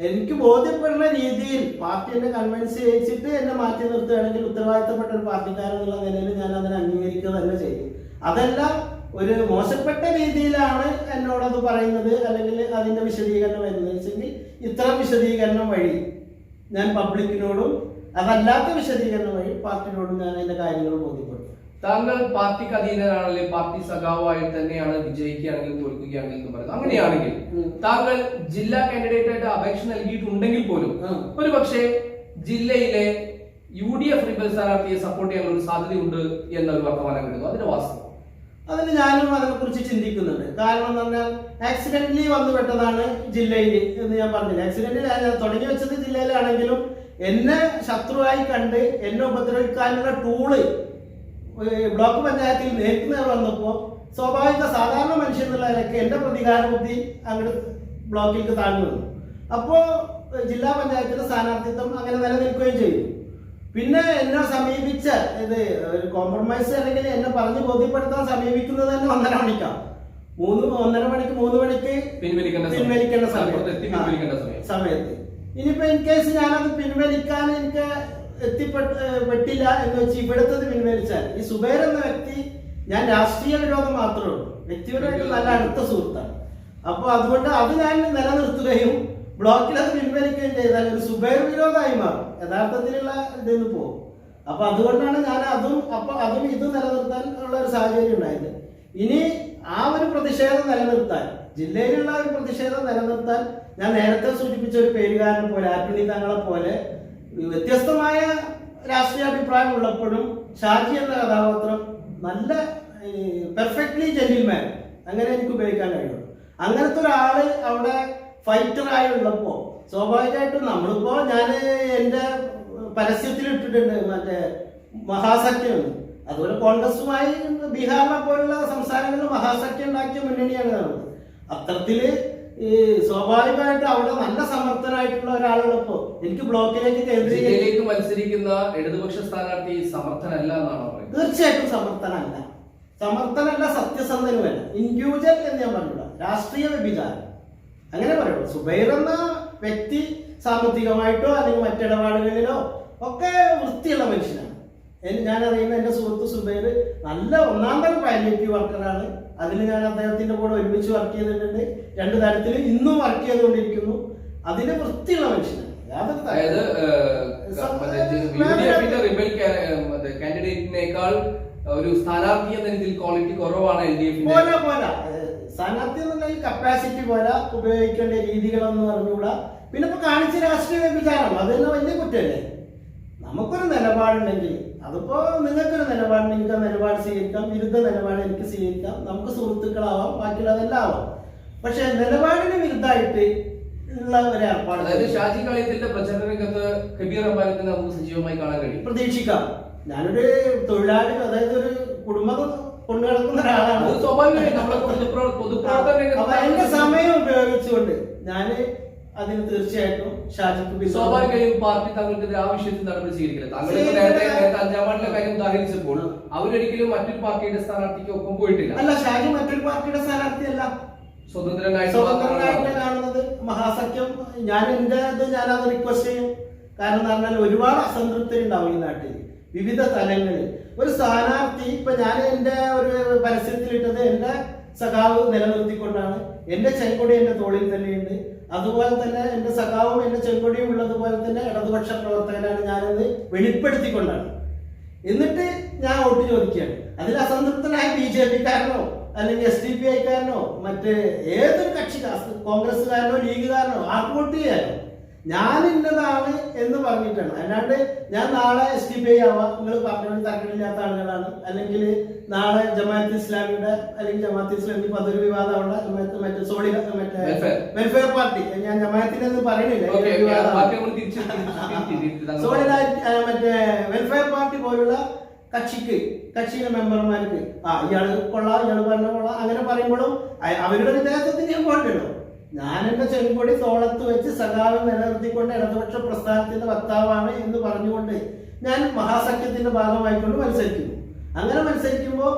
എനിക്ക് ബോധ്യപ്പെടുന്ന രീതിയിൽ പാർട്ടി എന്നെ കൺവിൻസ് ചെയ്യിച്ചിട്ട് എന്നെ മാറ്റി നിർത്തുകയാണെങ്കിൽ ഉത്തരവാദിത്തപ്പെട്ട ഒരു പാർട്ടിക്കാരെന്നുള്ള നിലയിൽ ഞാൻ അതിനെ അംഗീകരിക്കുക തന്നെ ചെയ്യും. അതെല്ലാം ഒരു മോശപ്പെട്ട രീതിയിലാണ് എന്നോടത് പറയുന്നത്, അല്ലെങ്കിൽ അതിന്റെ വിശദീകരണം വരുന്നത് വെച്ചെങ്കിൽ ഇത്തരം വിശദീകരണം വഴി ഞാൻ പബ്ലിക്കിനോടും അതല്ലാത്ത വിശദീകരണം വഴി പാർട്ടിയോടും ഞാൻ അതിന്റെ കാര്യങ്ങൾ ബോധ്യപ്പെടും. താങ്കൾ പാർട്ടിക്ക് അധീനനാണെങ്കിൽ പാർട്ടി സഖാവായി തന്നെയാണ് വിജയിക്കുകയാണെങ്കിൽ തോൽക്കുകയാണെങ്കിൽ എന്ന് പറയുന്നത്. അങ്ങനെയാണെങ്കിൽ താങ്കൾ ജില്ലാ കാൻഡിഡേറ്റ് ആയിട്ട് അപേക്ഷ നൽകിയിട്ടുണ്ടെങ്കിൽ പോലും ഒരു പക്ഷേ ജില്ലയിലെ UDF റിബൽ സ്ഥാനാർത്ഥിയെ സപ്പോർട്ട് ചെയ്യാനുള്ള ഒരു സാധ്യതയുണ്ട് എന്നൊരു വർത്തമാനം കിട്ടുന്നു. അതിന്റെ വാസ്തവം അതിന് ഞാനും അതിനെ കുറിച്ച് ചിന്തിക്കുന്നുണ്ട്. കാരണം എന്ന് പറഞ്ഞാൽ ആക്സിഡന്റലി വന്നു പെട്ടതാണ് ജില്ലയിൽ എന്ന് ഞാൻ പറഞ്ഞില്ല. ആക്സിഡന്റിൽ തുടങ്ങി വെച്ചത് ജില്ലയിലാണെങ്കിലും എന്നെ ശത്രുവായി കണ്ട് എന്നെ ഉപദ്രവിക്കാനുള്ള ടൂള് ബ്ലോക്ക് പഞ്ചായത്തിൽ നേരിട്ട് വന്നപ്പോൾ സ്വാഭാവിക സാധാരണ മനുഷ്യൻ എന്നുള്ള നിലയ്ക്ക് എന്റെ പ്രതികാര ബുദ്ധി അങ്ങോട്ട് ബ്ലോക്കിലേക്ക് താഴ്ന്നു വന്നു. അപ്പോൾ ജില്ലാ പഞ്ചായത്തിന്റെ സ്ഥാനാർത്ഥിത്വം അങ്ങനെ നിലനിൽക്കുകയും ചെയ്തു. പിന്നെ എന്നെ സമീപിച്ച ഇത് ഒരു കോംപ്രമൈസ് അല്ലെങ്കിൽ എന്നെ പറഞ്ഞ് ബോധ്യപ്പെടുത്താൻ സമീപിക്കുന്നത് തന്നെ 1.5 മണിക്കാണ്. 1.5 മണിക്ക് 3 മണിക്ക് പിൻവലിക്കേണ്ട സമയത്ത് ഇനിയിപ്പോ ഇൻ കേസ് ഞാനത് പിൻവലിക്കാൻ എനിക്ക് എത്തിപ്പെട്ടില്ല എന്ന് വെച്ച് ഇവിടുത്തത് പിൻവലിച്ചാൽ ഈ സുബൈർ എന്ന വ്യക്തി ഞാൻ രാഷ്ട്രീയ വിരോധം മാത്രമേ ഉള്ളൂ, വ്യക്തിപരമായിട്ട് നല്ല അടുത്ത സുഹൃത്താണ്. അപ്പൊ അതുകൊണ്ട് അത് ഞാൻ നിലനിർത്തുകയും ബ്ലോക്കിൽ അത് പിൻവലിക്കുകയും ചെയ്താൽ ഒരു സുബൈർ വിരോധമായി മാറും, യഥാർത്ഥത്തിലുള്ള ഇതിന്ന് പോകും. അപ്പൊ അതുകൊണ്ടാണ് ഞാൻ അതും ഇത് നിലനിർത്താൻ ഉള്ള ഒരു സാഹചര്യം ഉണ്ടായത്. ഇനി ആ ഒരു പ്രതിഷേധം നിലനിർത്താൻ, ജില്ലയിലുള്ള ഒരു പ്രതിഷേധം നിലനിർത്താൻ ഞാൻ നേരത്തെ സൂചിപ്പിച്ച ഒരു പേരുകാരനെ പോലെ ആറ്റുണി തങ്ങളെ പോലെ വ്യത്യസ്തമായ രാഷ്ട്രീയ അഭിപ്രായം ഉള്ളപ്പോഴും ഷാജി എന്ന കഥാപാത്രം നല്ല പെർഫെക്റ്റ്ലി ജെന്റിൽമാൻ അങ്ങനെ എനിക്ക് ഉപയോഗിക്കാൻ കഴിയുള്ളൂ. അങ്ങനത്തെ ഒരാള് അവിടെ ഫൈറ്ററായി ഉള്ളപ്പോ സ്വാഭാവികമായിട്ടും നമ്മളിപ്പോ ഞാൻ എന്റെ പരസ്യത്തിൽ ഇട്ടിട്ടുണ്ട് മറ്റേ മഹാസഖ്യം. അതുപോലെ കോൺഗ്രസുമായി ബീഹാറിനെ പോലുള്ള സംസ്ഥാനങ്ങളിൽ മഹാസഖ്യം ഉണ്ടാക്കിയ മുന്നണിയാണ് കാണുന്നത്. അത്തരത്തില് ഈ സ്വാഭാവികമായിട്ട് അവിടെ നല്ല സമർത്ഥനായിട്ടുള്ള ഒരാളുള്ളപ്പോ എനിക്ക് ബ്ലോക്കിലേക്ക് ജില്ലയിലേക്ക് മത്സരിക്കുന്ന ഇടതുപക്ഷ സ്ഥാനാർത്ഥി സമർത്ഥനല്ല എന്നാണോ പറയുന്നത്? തീർച്ചയായിട്ടും സമർത്ഥനല്ല, സമർത്ഥനല്ല, സത്യസന്ധനുമല്ല, ഇൻഡിവിജ്വൽ എന്ന് ഞാൻ പറഞ്ഞില്ല, രാഷ്ട്രീയ വ്യഭിചാരം അങ്ങനെ പറയുള്ളൂ. സുബൈർ എന്ന വ്യക്തി സാമ്പത്തികമായിട്ടോ അല്ലെങ്കിൽ മറ്റിടപാടുകളിലോ ഒക്കെ വൃത്തിയുള്ള മനുഷ്യനാണ്. ഞാൻ അറിയുന്ന എൻ്റെ സുഹൃത്ത് സുബൈർ നല്ല ഒന്നാം തരം പാലിയേറ്റീവ് വർക്കറാണ്. അതിൽ ഞാൻ അദ്ദേഹത്തിന്റെ കൂടെ ഒരുമിച്ച് വർക്ക് ചെയ്തിട്ടുണ്ട്. 2 തരത്തിൽ ഇന്നും വർക്ക് ചെയ്തുകൊണ്ടിരിക്കുന്നു. അതിന് വൃത്തിയുള്ള മനുഷ്യനാണ്. കാൻഡിഡേറ്റിനേക്കാൾ ഒരു സ്ഥാനാർത്ഥി എന്ന രീതിയിൽ ക്വാളിറ്റി കുറവാണ് LDF. പോരാ സ്ഥാനാർത്ഥി എന്നുള്ള കപ്പാസിറ്റി പോരാ, ഉപയോഗിക്കേണ്ട രീതികളൊന്നും അറിഞ്ഞുകൂടാ. പിന്നെ ഇപ്പൊ കാണിച്ച രാഷ്ട്രീയ വ്യഭിചാരം അത് തന്നെ വലിയ കുറ്റമല്ലേ? നമുക്കൊരു നിലപാടുണ്ടെങ്കിൽ അതിപ്പോ നിങ്ങൾക്കൊരു നിലപാടുണ്ടെങ്കിൽ ആ നിലപാട് സ്വീകരിക്കാം, വിരുദ്ധ നിലപാട് എനിക്ക് സ്വീകരിക്കാം, നമുക്ക് സുഹൃത്തുക്കളാവാം, ബാക്കിയുള്ളതെല്ലാം ആവാം. പക്ഷെ നിലപാടിന് വിരുദ്ധമായിട്ട് ഉള്ള ഒരു ഏർപ്പാട്, അതായത് ഷാജി കളയത്തിന്റെ പ്രചരണ രംഗത്ത് കബീർ അമ്പാലത്തിന് നമുക്ക് സജീവമായി കാണാൻ കഴിയും, പ്രതീക്ഷിക്കാം. ഞാനൊരു തൊഴിലാളി, അതായത് ഒരു കുടുംബം കൊണ്ടു നടക്കുന്ന ഒരാളാണ്. അപ്പൊ എന്റെ സമയം ഉപയോഗിച്ചുകൊണ്ട് ഞാന് അതിന് തീർച്ചയായിട്ടും ഷാജിക്ക് സ്വാഭാവികമായും പാർട്ടി താങ്കൾക്കെതിരെ ആ വിഷയത്തിൽ നടപടി സ്വീകരിക്കില്ല. താങ്കൾ നേരത്തെ 5-ാം വാർഡിലെ കാര്യം ഉദാഹരിച്ചപ്പോൾ അവരൊരിക്കലും മറ്റൊരു പാർട്ടിയുടെ സ്ഥാനാർത്ഥിക്ക് ഒപ്പം പോയിട്ടില്ല. അല്ല, ഷാജി മറ്റൊരു പാർട്ടിയുടെ സ്ഥാനാർത്ഥിയല്ല, സ്വതന്ത്രനായിട്ട് കാണുന്നത്. മഹാസഖ്യം ഞാൻ ഞാനത് റിക്വസ്റ്റ് ചെയ്യും. കാരണം എന്ന് പറഞ്ഞാൽ ഒരുപാട് അസംതൃപ്തി ഉണ്ടാവും ഈ നാട്ടിൽ വിവിധ തലങ്ങളിൽ. ഒരു സ്ഥാനാർത്ഥി ഇപ്പൊ ഞാൻ എന്റെ ഒരു പരസ്യത്തിലിട്ടത് എന്റെ സഖാവ് നിലനിർത്തിക്കൊണ്ടാണ്. എന്റെ ചെങ്കൊടി എന്റെ തോളിൽ തന്നെയുണ്ട്. അതുപോലെ തന്നെ എന്റെ സഖാവും എന്റെ ചെങ്കൊടിയും ഉള്ളതുപോലെ തന്നെ ഇടതുപക്ഷ പ്രവർത്തകനാണ് ഞാനത് വെളിപ്പെടുത്തിക്കൊണ്ടാണ്. എന്നിട്ട് ഞാൻ വോട്ട് ചോദിക്കുകയാണ്. അതിൽ അസംതൃപ്തനായ BJP-കാരനോ അല്ലെങ്കിൽ SDPI-കാരനോ മറ്റേ ഏതൊരു കക്ഷി, കോൺഗ്രസ്സുകാരനോ ലീഗുകാരനോ ആർക്ക് വോട്ട് ചെയ്യാനോ ഞാൻ ഇന്നതാണ് എന്ന് പറഞ്ഞിട്ടാണ്. അല്ലാണ്ട് ഞാൻ നാളെ SDPI ആവാം, നിങ്ങൾ പറഞ്ഞുകൊണ്ട് തർക്കമില്ലാത്ത ആളുകളാണ്, അല്ലെങ്കിൽ നാളെ ജമാഅത്ത് ഇസ്ലാമിയുടെ അല്ലെങ്കിൽ ജമാഅത്ത് ഇസ്ലാമി പതൊരു വിവാദമുള്ള മറ്റേ വെൽഫെയർ പാർട്ടി, ഞാൻ ജമാഅത്തിനെന്ന് പറയുന്നില്ല, മറ്റേ വെൽഫെയർ പാർട്ടി പോലുള്ള കക്ഷിയുടെ മെമ്പർമാർക്ക് ഇയാള് കൊള്ളാം, ഇയാള് പറഞ്ഞ കൊള്ളാം അങ്ങനെ പറയുമ്പോഴും അവരുടെ വിദ്യാർത്ഥത്തിന് ഞാൻ പോകണ്ടല്ലോ. ഞാൻ എന്റെ ചെങ്കൊടി തോളത്ത് വെച്ച് സഖാവ് നിലനിർത്തിക്കൊണ്ട് ഇടതുപക്ഷ പ്രസ്ഥാനത്തിന്റെ വക്താവാണ് എന്ന് പറഞ്ഞുകൊണ്ട് ഞാൻ മഹാസഖ്യത്തിന്റെ ഭാഗമായിക്കൊണ്ട് മത്സരിക്കുന്നു. അങ്ങനെ മത്സരിക്കുമ്പോൾ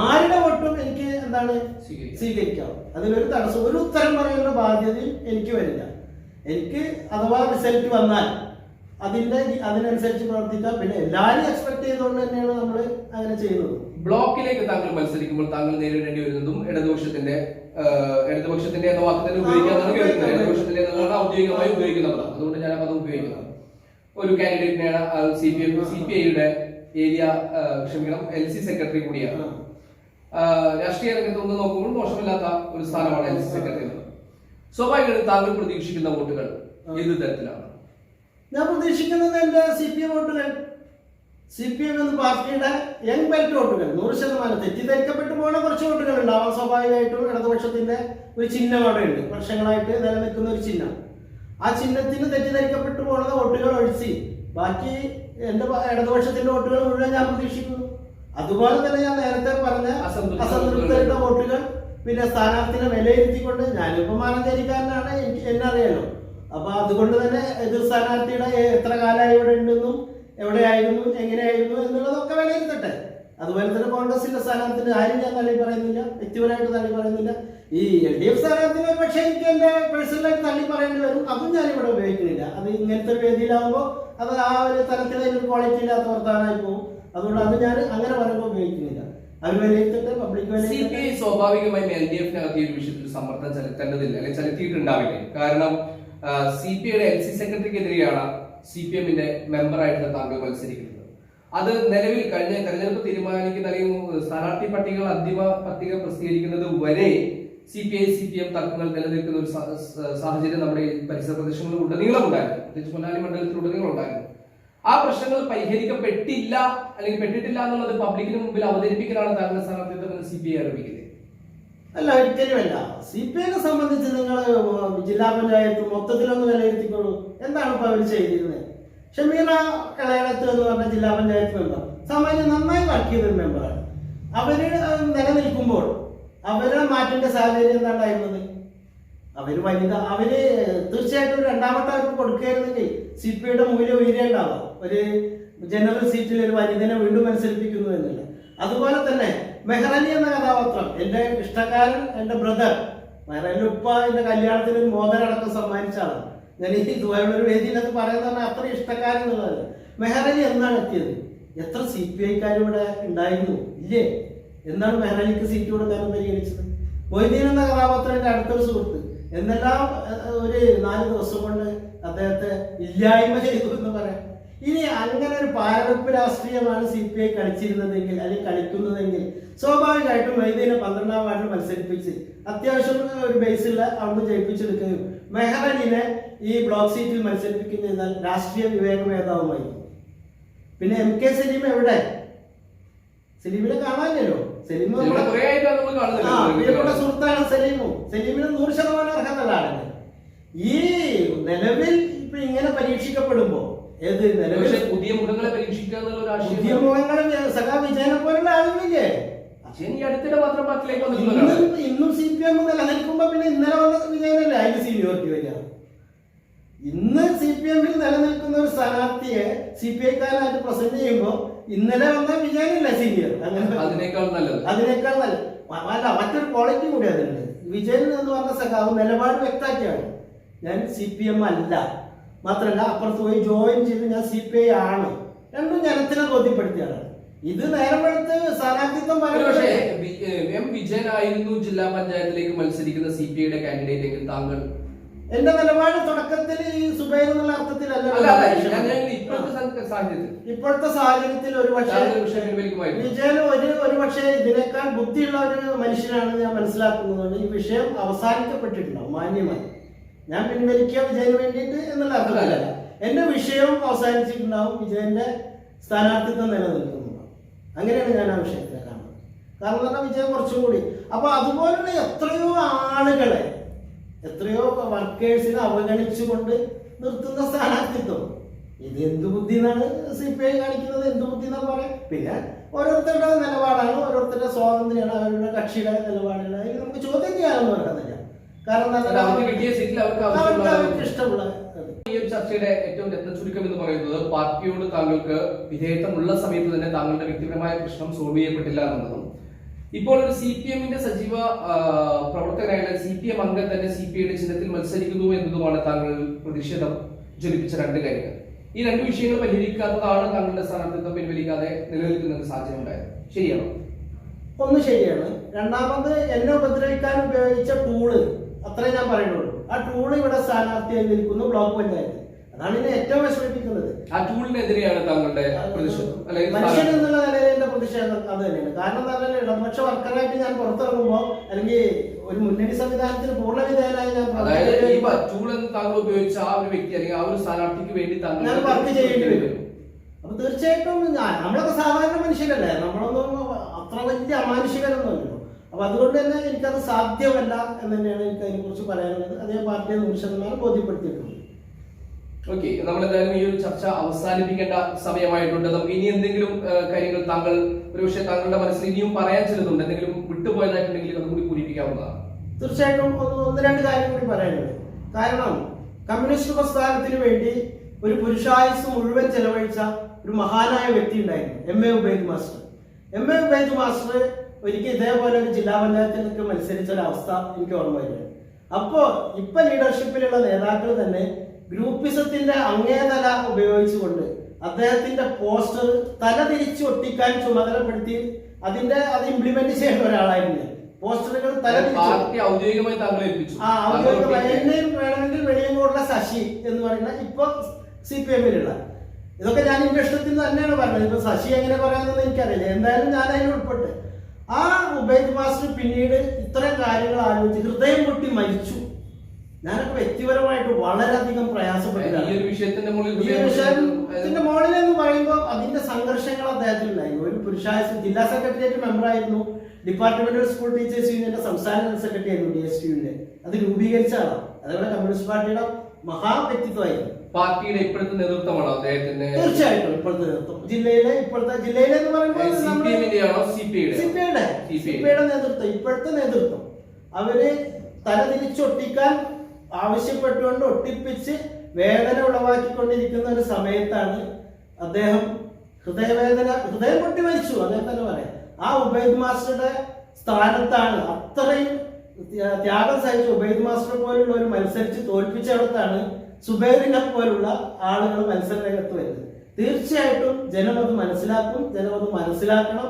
ആരുടെ വോട്ടും എനിക്ക് എന്താണ് സ്വീകരിക്കാം. അതിലൊരു തടസ്സം, ഒരു ഉത്തരം പറയാനുള്ള ബാധ്യതയും എനിക്ക് വരില്ല. എനിക്ക് അഥവാ റിസൾട്ട് വന്നാൽ അതിനനുസരിച്ച് പ്രവർത്തിക്കാം. പിന്നെ എല്ലാവരും എക്സ്പെക്ട് ചെയ്തുകൊണ്ട് തന്നെയാണ് നമ്മൾ അങ്ങനെ ചെയ്യുന്നത്. ബ്ലോക്കിലേക്ക് താങ്കൾ മത്സരിക്കുമ്പോൾ താങ്കൾ നേരിടേണ്ടി വരുന്നതും ഇടതുപക്ഷത്തിന്റെ എന്ന വാക്ക് തന്നെ ഉപയോഗിക്കാനാണ് കേൾക്കുന്നത്. ഇടതുപക്ഷത്തിന്റെ എന്നുള്ളതാണ് ഔദ്യോഗികമായി ഉപയോഗിക്കുന്നത്. അതുകൊണ്ട് ഞാൻ അത് ഉപയോഗിക്കുന്നത്. ഒരു കാൻഡിഡേറ്റിനെയാണ് CPI-യുടെ LC സെക്രട്ടറി കൂടിയാണ്. രാഷ്ട്രീയ രംഗത്ത് ഒന്ന് നോക്കുമ്പോൾ മോശമില്ലാത്ത ഒരു സ്ഥാനമാണ് LC സെക്രട്ടറി. സ്വാഭാവികമായും താങ്കൾ പ്രതീക്ഷിക്കുന്ന വോട്ടുകൾ ഏത് തരത്തിലാണ്? ഞാൻ പ്രതീക്ഷിക്കുന്നത് എന്റെ CPM വോട്ടുകൾ, CPM എന്ന പാർട്ടിയുടെ യങ് ബെൽറ്റ് വോട്ടുകൾ 100%. തെറ്റിദ്ധരിക്കപ്പെട്ടു പോകുന്ന കുറച്ച് വോട്ടുകൾ ഉണ്ടാവാം സ്വാഭാവികമായിട്ടും. ഇടതുപക്ഷത്തിന്റെ ഒരു ചിഹ്നം അവിടെ ഉണ്ട്, വർഷങ്ങളായിട്ട് നിലനിൽക്കുന്ന ഒരു ചിഹ്നം. ആ ചിഹ്നത്തിന് തെറ്റിദ്ധരിക്കപ്പെട്ടു പോകുന്ന വോട്ടുകൾ ഒഴിച്ച് ബാക്കി എന്റെ ഇടതുപക്ഷത്തിന്റെ വോട്ടുകൾ മുഴുവൻ ഞാൻ പ്രതീക്ഷിക്കുന്നു. അതുപോലെ തന്നെ ഞാൻ നേരത്തെ പറഞ്ഞ അസംതൃപ്തരുടെ വോട്ടുകൾ, പിന്നെ സ്ഥാനാർത്ഥിനെ വിലയിരുത്തിക്കൊണ്ട്, ഞാനിപ്പോ മാനന്തേരിക്കാരനാണ്, എന്നെ അറിയാലോ. അപ്പൊ അതുകൊണ്ട് തന്നെ എതിർ സ്ഥാനാർത്ഥിയുടെ എത്ര കാലമായി ഇവിടെ ഉണ്ടെന്നും എവിടെയായിരുന്നു എങ്ങനെയായിരുന്നു എന്നുള്ളതൊക്കെ വിലയിരുത്തട്ടെ. അതുപോലെ തന്നെ കോൺഗ്രസിന്റെ സ്ഥാനാർത്ഥിന് ആരും ഞാൻ തള്ളി പറയുന്നില്ല, വ്യക്തിപരമായിട്ട് തള്ളി പറയുന്നില്ല. ഈ LDF സ്ഥാനാർത്ഥിനെ പക്ഷേ എനിക്ക് എന്റെ പേഴ്സണലായിട്ട് തള്ളി പറയേണ്ടി വരും. അതും ഞാനിവിടെ ഉപയോഗിക്കുന്നില്ല. അത് ഇങ്ങനത്തെ ഒരു വേദിയിലാവുമ്പോൾ അത് ആ ഒരു തലത്തിൽ ഒരു ക്വാളിറ്റി ഇല്ലാത്ത വർത്താനായി പോകും. അതുകൊണ്ട് അത് ഞാൻ അങ്ങനെ പറയുമ്പോൾ ഉപയോഗിക്കുന്നില്ല. അവർ വിലയിരുത്തട്ടെ, പബ്ലിക് CPI സ്വാഭാവികമായും LDF-നകത്ത് ഈ ഒരു വിഷയത്തിൽ സമ്മർദ്ദം ചെലുത്തേണ്ടതില്ല, അല്ലെങ്കിൽ ചെലുത്തിയിട്ടുണ്ടാവില്ല. കാരണം CPI-യുടെ LC സെക്രട്ടറിക്കെതിരെയാണ് CPM-ന്റെ മെമ്പറായിട്ടുള്ള താങ്കൾ മത്സരിക്കുന്നത്. അത് നിലവിൽ കഴിഞ്ഞ തെരഞ്ഞെടുപ്പ് തീരുമാനിക്കുന്ന അല്ലെങ്കിൽ സ്ഥാനാർത്ഥി പട്ടികകൾ അന്തിമ പട്ടിക പ്രസിദ്ധീകരിക്കുന്നത് വരെ CPI-CPM തർക്കങ്ങൾ നിലനിൽക്കുന്ന ഒരു സാഹചര്യം നമ്മുടെ പരിസര പ്രദേശങ്ങളിൽ ഉടനീളം ഉണ്ടായിരുന്നു, പ്രത്യേകിച്ച് പൊന്നാനി മണ്ഡലത്തിൽ ഉടനീളം ഉണ്ടായിരുന്നു. ആ പ്രശ്നങ്ങൾ പരിഹരിക്കപ്പെട്ടില്ല അല്ലെങ്കിൽ പെട്ടിട്ടില്ല എന്നുള്ളത് പബ്ലിക്കിന് മുമ്പിൽ അവതരിപ്പിക്കലാണ് താങ്കളുടെ സ്ഥാനാർത്ഥിത്വം CPI ആരോപിക്കുന്നത്. അല്ല, ഒരിക്കലുമല്ല. CPI-നെ സംബന്ധിച്ച് നിങ്ങൾ ജില്ലാ പഞ്ചായത്ത് മൊത്തത്തിലൊന്ന് വിലയിരുത്തിക്കോളൂ. എന്താണ് ഇപ്പൊ അവർ ചെയ്തിരുന്നത്? ഷമീറ കളയടത്ത് എന്ന് പറഞ്ഞ ജില്ലാ പഞ്ചായത്ത് മെമ്പർ സാമാന്യം നന്നായി വർക്ക് ചെയ്തൊരു മെമ്പറാണ്. അവര് നിലനിൽക്കുമ്പോൾ അവരെ മാറ്റേണ്ട സാഹചര്യം എന്താണ്ടായിരുന്നത്? അവര് വനിത അവര് തീർച്ചയായിട്ടും രണ്ടാമത്തെ അവർക്ക് കൊടുക്കുകയായിരുന്നെങ്കിൽ CPI മൂല്യം ഉയരേണ്ടാവാം. ഒരു ജനറൽ സീറ്റിൽ ഒരു വനിതനെ വീണ്ടും മത്സരിപ്പിക്കുന്നു എന്നില്ല. അതുപോലെ തന്നെ മെഹ്റാലി എന്ന കഥാപാത്രം എന്റെ ഇഷ്ടക്കാരൻ, എന്റെ ബ്രദർ മെഹ്റാലി ഉപ്പ എന്റെ കല്യാണത്തിന് ഒരു മോദരടക്കം സമ്മാനിച്ചാണ്. ഞാൻ ഈ ഇതുപോലുള്ളൊരു വേദിയിലൊക്കെ പറയുന്നത് അത്ര ഇഷ്ടക്കാരൻ എന്നുള്ളത്. മെഹ്റാലി എന്നാണ് എത്തിയത്? എത്ര CPI ഇവിടെ ഉണ്ടായിരുന്നു ഇല്ലേ? എന്നാണ് മെഹ്റാലിക്ക് സീറ്റ് കൊടുക്കാനും പരിഗണിച്ചത്? മൊയ്തീൻ എന്ന കഥാപാത്രത്തിന്റെ അടുത്തൊരു സുഹൃത്ത് എന്നെല്ലാം ഒരു 4 ദിവസം കൊണ്ട് അദ്ദേഹത്തെ ഇല്ലായ്മ ചെയ്തു എന്ന് പറയാം. ഇനി അങ്ങനെ ഒരു പാരവെപ്പ് രാഷ്ട്രീയമാണ് CPI കളിച്ചിരുന്നതെങ്കിൽ അല്ലെങ്കിൽ കളിക്കുന്നതെങ്കിൽ സ്വാഭാവികമായിട്ടും മൊയ്തീനെ 12ാം വാർഡിൽ മത്സരിപ്പിച്ച് അത്യാവശ്യം ഒരു ബേസിൽ അവിടുന്ന് ജയിപ്പിച്ചെടുക്കുകയും മെഹ്റാലിനെ ഈ ബ്ലോക്ക് സീറ്റിൽ മത്സരിപ്പിക്കുന്ന രാഷ്ട്രീയ വിവേകമേധാവുമായി. പിന്നെ MK സലീം എവിടെ? സലീമിനെ കാണാനില്ലല്ലോ. സലീം പ്രിയപ്പെട്ട സുഹൃത്താണ് സലീമും. സലീമിന് 100% അർഹതല്ലാണ്. ഈ നിലവിൽ ഇപ്പൊ ഇങ്ങനെ പരീക്ഷിക്കപ്പെടുമ്പോ ഏത് നിലവിൽ പുതിയ മുഖങ്ങളെ പരീക്ഷിക്കുക പുതിയ മുഖങ്ങളെ സഖാ വിജയനെ പോലുള്ള ആളുകളില്ലേ അടുത്തിടെ മാത്രം ഇന്നും CPM നിലനിൽക്കുമ്പോ പിന്നെ ഇന്നലെ വന്ന വിജയനല്ലേ അതിന് സീനിയോറിറ്റി വരിക? ഇന്ന് CPM നിലനിൽക്കുന്ന ഒരു സ്ഥാനാർത്ഥിയെ CPI-കാരനായിട്ട് പ്രസന്റ് ചെയ്യുമ്പോ ഇന്നലെ വന്ന വിജയനല്ലേ സീനിയർ? അങ്ങനെ അതിനേക്കാൾ നല്ലത് അല്ല, മറ്റൊരു ക്വാളിറ്റി കൂടി അതുണ്ട്. വിജയൻ എന്ന് പറഞ്ഞ സഖാവ് നിലപാട് വ്യക്തമാക്കിയാണ്. ഞാൻ CPM അല്ല, മാത്രമല്ല അപ്പുറത്ത് പോയി ജോയിൻ ചെയ്ത് ഞാൻ CPI ആണ്. രണ്ടും ജനത്തിനെ ബോധ്യപ്പെടുത്തിയാണ്. ഇത് നേരം എടുത്ത് സ്ഥാനാർത്ഥിത്വം വിജയനായിരുന്നു ജില്ലാ പഞ്ചായത്തിലേക്ക് മത്സരിക്കുന്ന CPI-യുടെ കാൻഡിഡേറ്റ് എങ്കിൽ താങ്കൾ? എന്റെ നിലപാട് തുടക്കത്തിൽ ഈ സുബൈർ എന്നുള്ള അർത്ഥത്തിലല്ല. ഇപ്പോഴത്തെ സാഹചര്യത്തിൽ വിജയൻ ഒരു പക്ഷേ ഇതിനേക്കാൾ ബുദ്ധിയുള്ള ഒരു മനുഷ്യനാണെന്ന് ഞാൻ മനസ്സിലാക്കുന്നതുകൊണ്ട് ഈ വിഷയം അവസാനിക്കപ്പെട്ടിട്ടുണ്ടാവും മാന്യമായി. ഞാൻ പിൻവലിക്കുക വിജയന് വേണ്ടിയിട്ട് എന്നുള്ള അർത്ഥത്തിലല്ല. എന്റെ വിഷയം അവസാനിച്ചിട്ടുണ്ടാവും, വിജയന്റെ സ്ഥാനാർത്ഥിത്വം നിലനിൽക്കുന്നുണ്ടാവും. അങ്ങനെയാണ് ഞാൻ ആ വിഷയത്തിനെ കാണുന്നത്. കാരണം പറഞ്ഞാൽ വിജയൻ കുറച്ചും കൂടി അപ്പൊ അതുപോലുള്ള എത്രയോ ആളുകളെ, എത്രയോ വർക്കേഴ്സിനെ അവഗണിച്ചുകൊണ്ട് നിർത്തുന്ന സ്ഥാനാർത്ഥിത്വം. ഇത് എന്ത് ബുദ്ധി എന്നാണ് CPI കാണിക്കുന്നത്? എന്ത് ബുദ്ധി എന്നാ പറയാം? പിന്നെ ഓരോരുത്തരുടെ നിലപാടാണ്, ഓരോരുത്തരുടെ സ്വാതന്ത്ര്യമാണ്, അവരുടെ കക്ഷിയുടെ നിലപാടുകൾ. അതിൽ നമുക്ക് ചോദ്യം ചെയ്യാനൊന്നും നടക്കുന്നില്ല. കാരണം അവർക്ക് ഇഷ്ടമുള്ള ഈ ഒരു ചർച്ചയുടെ ഏറ്റവും രത്നചുരുക്കം എന്ന് പറയുന്നത് പാർട്ടിയോട് താങ്കൾക്ക് വിധേയത്വമുള്ള സമയത്ത് തന്നെ താങ്കളുടെ വ്യക്തിപരമായ പ്രശ്നം സോൾവ് ചെയ്യപ്പെട്ടില്ല എന്നതും, ഇപ്പോൾ ഒരു CPM-ന്റെ സജീവ പ്രവർത്തകനായ CPM അംഗം തന്നെ CPI-യുടെ ചിഹ്നത്തിൽ മത്സരിക്കുന്നു എന്നതുമാണ് താങ്കൾ പ്രതിഷേധം ജ്വലിപ്പിച്ച 2 കാര്യങ്ങൾ. ഈ 2 വിഷയങ്ങൾ പരിഹരിക്കാത്തതാണ് താങ്കളുടെ സ്ഥാനാർത്ഥിത്വം പിൻവലിക്കാതെ നിലനിൽക്കുന്ന സാഹചര്യം ഉണ്ടായത്. ശരിയാണോ? ഒന്ന് ശരിയാണ്. രണ്ടാമത് എന്നെ ഉപദ്രവിക്കാൻ ഉപയോഗിച്ച ടൂള്, അത്രേ ഞാൻ പറയുന്നുള്ളൂ. ആ ടൂള് ഇവിടെ സ്ഥാനാർത്ഥിയായി നിൽക്കുന്നു ബ്ലോക്ക് പഞ്ചായത്ത്. അതാണ് ഇതിനെ ഏറ്റവും വിഷമിപ്പിക്കുന്നത്. ആ ടൂളിനെതിരെയാണ് താങ്കളുടെ പ്രതിഷേധം? മനുഷ്യൻ എന്നുള്ള നിലയിൽ എന്റെ പ്രതിഷേധം അത് തന്നെയാണ്. കാരണം എന്താ പറഞ്ഞാൽ ഇടതുപക്ഷ വർക്കറായിട്ട് ഞാൻ പുറത്തിറങ്ങുമ്പോ അല്ലെങ്കിൽ ഒരു മുന്നണി സംവിധാനത്തിന് പൂർണ്ണ വിധേയനായി ഞാൻ ഉപയോഗിച്ച ആ ഒരു വ്യക്തി അല്ലെങ്കിൽ ആ ഒരു സ്ഥാനാർത്ഥിക്ക് വേണ്ടി ഞാൻ വർക്ക് ചെയ്യേണ്ടി വരും. അപ്പൊ തീർച്ചയായിട്ടും നമ്മളൊക്കെ സാധാരണ മനുഷ്യരല്ലേ, നമ്മളൊന്നും അത്ര വലിയ അമാനുഷികരൊന്നുമല്ലോ. അപ്പൊ അതുകൊണ്ട് തന്നെ എനിക്കത് സാധ്യമല്ല എന്ന് തന്നെയാണ് എനിക്ക് അതിനെ കുറിച്ച് പറയാനുള്ളത്. അതേ പാർട്ടിയെ 100% ബോധ്യപ്പെടുത്തിയിട്ടുണ്ട്. ഓക്കെ, നമ്മളെന്തായാലും ഈ ഒരു ചർച്ച അവസാനിപ്പിക്കേണ്ട സമയമായിട്ടുണ്ട്. നമുക്ക് ഇനി എന്തെങ്കിലും കാര്യങ്ങൾ താങ്കൾ ഒരുപക്ഷെ താങ്കളുടെ മനസ്സിൽ ഇനിയും പറയാൻ ചെല്ലുന്നുണ്ട്, എന്തെങ്കിലും വിട്ടുപോയതായിട്ടുണ്ടെങ്കിൽ അതും കൂടി പൂരിപ്പിക്കാവുന്നതാണ്. തീർച്ചയായിട്ടും 1-2 കാര്യം കൂടി പറയാനുണ്ട്. കാരണം കമ്മ്യൂണിസ്റ്റ് പ്രസ്ഥാനത്തിന് വേണ്ടി ഒരു പുരുഷായുസ് മുഴുവൻ ചെലവഴിച്ച ഒരു മഹാനായ വ്യക്തി ഉണ്ടായിരുന്നു, MA Ubaid master. MA Ubaid master ഒരിക്കൽ ഇതേപോലെ ഒരു ജില്ലാ പഞ്ചായത്തിലൊക്കെ മത്സരിച്ച ഒരു അവസ്ഥ എനിക്ക് ഓർമ്മ വരുന്നത്. അപ്പോ ഇപ്പൊ ലീഡർഷിപ്പിലുള്ള നേതാക്കൾ തന്നെ ഗ്രൂപ്പിസത്തിന്റെ അങ്ങേതല ഉപയോഗിച്ചുകൊണ്ട് അദ്ദേഹത്തിന്റെ പോസ്റ്റർ തലതിരിച്ച് ഒട്ടിക്കാൻ ചുമതലപ്പെടുത്തി അത് ഇംപ്ലിമെന്റ് ചെയ്യേണ്ട ഒരാളായിരുന്നു. പോസ്റ്ററുകൾ ഔദ്യോഗികമായി എന്നെയും വേണമെങ്കിൽ വെളിയങ്കോടുള്ള ശശി എന്ന് പറയുന്ന ഇപ്പൊ CPM-ലുള്ള, ഇതൊക്കെ ഞാൻ എന്റെ ഇഷ്ടത്തിൽ തന്നെയാണ് പറഞ്ഞത്. ഇപ്പൊ ശശി എങ്ങനെ പറയാമെന്ന് എനിക്കറിയില്ല. എന്തായാലും ഞാൻ അതിൽ ഉൾപ്പെട്ട് ആ ഉബൈദ് മാസ്റ്റർ പിന്നീട് ഇത്തരം കാര്യങ്ങൾ ആലോചിച്ച് ഹൃദയം പൊട്ടി മരിച്ചു. ഞാനൊക്കെ വ്യക്തിപരമായിട്ട് വളരെയധികം പ്രയാസപ്പെട്ടില്ല. ഈ വിഷയത്തിന്റെ മുകളിൽ എന്ന് പറയുമ്പോൾ അതിന്റെ സംഘർഷങ്ങൾ അദ്ദേഹത്തിനുണ്ടായിരുന്നു. ഒരു പുരുഷായുസ് ജില്ലാ സെക്രട്ടേറിയറ്റ് മെമ്പറായിരുന്നു, ഡിപ്പാർട്ട്മെന്റൽ സ്കൂൾ ടീച്ചേഴ്സ് യൂണിയന്റെ സംസ്ഥാന സെക്രട്ടറി ആയിരുന്നു, DSTU-ന്റെ. അത് രൂപീകരിച്ച ആളാണ്. അതേപോലെ കമ്മ്യൂണിസ്റ്റ് പാർട്ടിയുടെ മഹാവ്യക്തിത്വമായിരുന്നു. പാർട്ടിയുടെ ഇപ്പോഴത്തെ നേതൃത്വമാണോ അദ്ദേഹത്തിന്റെ? തീർച്ചയായിട്ടും ഇപ്പോഴത്തെ നേതൃത്വം ജില്ലയിലെ എന്ന് പറയുമ്പോൾ CPI-യുടെ നേതൃത്വം, ഇപ്പോഴത്തെ നേതൃത്വം അവര് തല തിരിച്ചൊട്ടിക്കാൻ ആവശ്യപ്പെട്ടുകൊണ്ട് ഒട്ടിപ്പിച്ച് വേദന ഉളവാക്കിക്കൊണ്ടിരിക്കുന്ന ഒരു സമയത്താണ് അദ്ദേഹം ഹൃദയം പൊട്ടി മരിച്ചു, അങ്ങനെ തന്നെ പറയാം. ആ ഉബൈദ് മാസ്റ്ററുടെ സ്ഥാനത്താണ്, അത്രയും ത്യാഗം സഹിച്ച ഉബൈദ് മാസ്റ്റർ പോലുള്ള ഒരു മത്സരിച്ച് തോൽപ്പിച്ചിടത്താണ് സുബൈറിനെ പോലുള്ള ആളുകൾ മത്സര രംഗത്ത് വരുന്നത്. തീർച്ചയായിട്ടും ജനം അത് മനസ്സിലാക്കും, ജനം അത് മനസ്സിലാക്കണം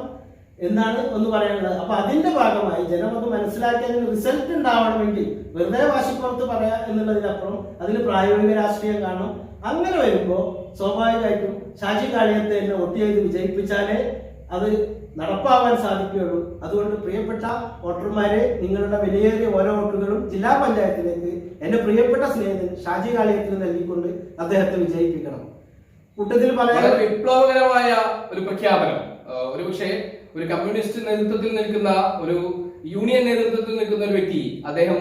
എന്നാണ് ഒന്ന് പറയാനുള്ളത്. അപ്പൊ അതിന്റെ ഭാഗമായി ജനം അത് മനസ്സിലാക്കിയതിന് റിസൾട്ട് ഉണ്ടാവണമെങ്കിൽ വെറുതെ വാശിപ്പുറത്ത് പറയാ എന്നുള്ളതിനപ്പുറം അതിന് പ്രായോഗിക രാഷ്ട്രീയം കാണും. അങ്ങനെ വരുമ്പോൾ സ്വാഭാവികമായിട്ടും ഷാജി കാളിയത്തെ എന്നെ വോട്ട് ചെയ്ത് വിജയിപ്പിച്ചാലേ അത് നടപ്പാവാൻ സാധിക്കുകയുള്ളൂ. അതുകൊണ്ട് പ്രിയപ്പെട്ട വോട്ടർമാരെ, നിങ്ങളുടെ വിലയേറിയ ഓരോ വോട്ടുകളും ജില്ലാ പഞ്ചായത്തിലേക്ക് എന്റെ പ്രിയപ്പെട്ട സ്നേഹിതൻ ഷാജി കാളിയത്തിന് നൽകിക്കൊണ്ട് അദ്ദേഹത്തെ വിജയിപ്പിക്കണം. കൂട്ടത്തിൽ പറയാൻ വിപ്ലവകരമായ ഒരു പ്രഖ്യാപനം. ഒരുപക്ഷെ ഒരു കമ്മ്യൂണിസ്റ്റ് നേതൃത്വത്തിൽ നിൽക്കുന്ന, ഒരു യൂണിയൻ നേതൃത്വത്തിൽ നിൽക്കുന്ന ഒരു വ്യക്തി, അദ്ദേഹം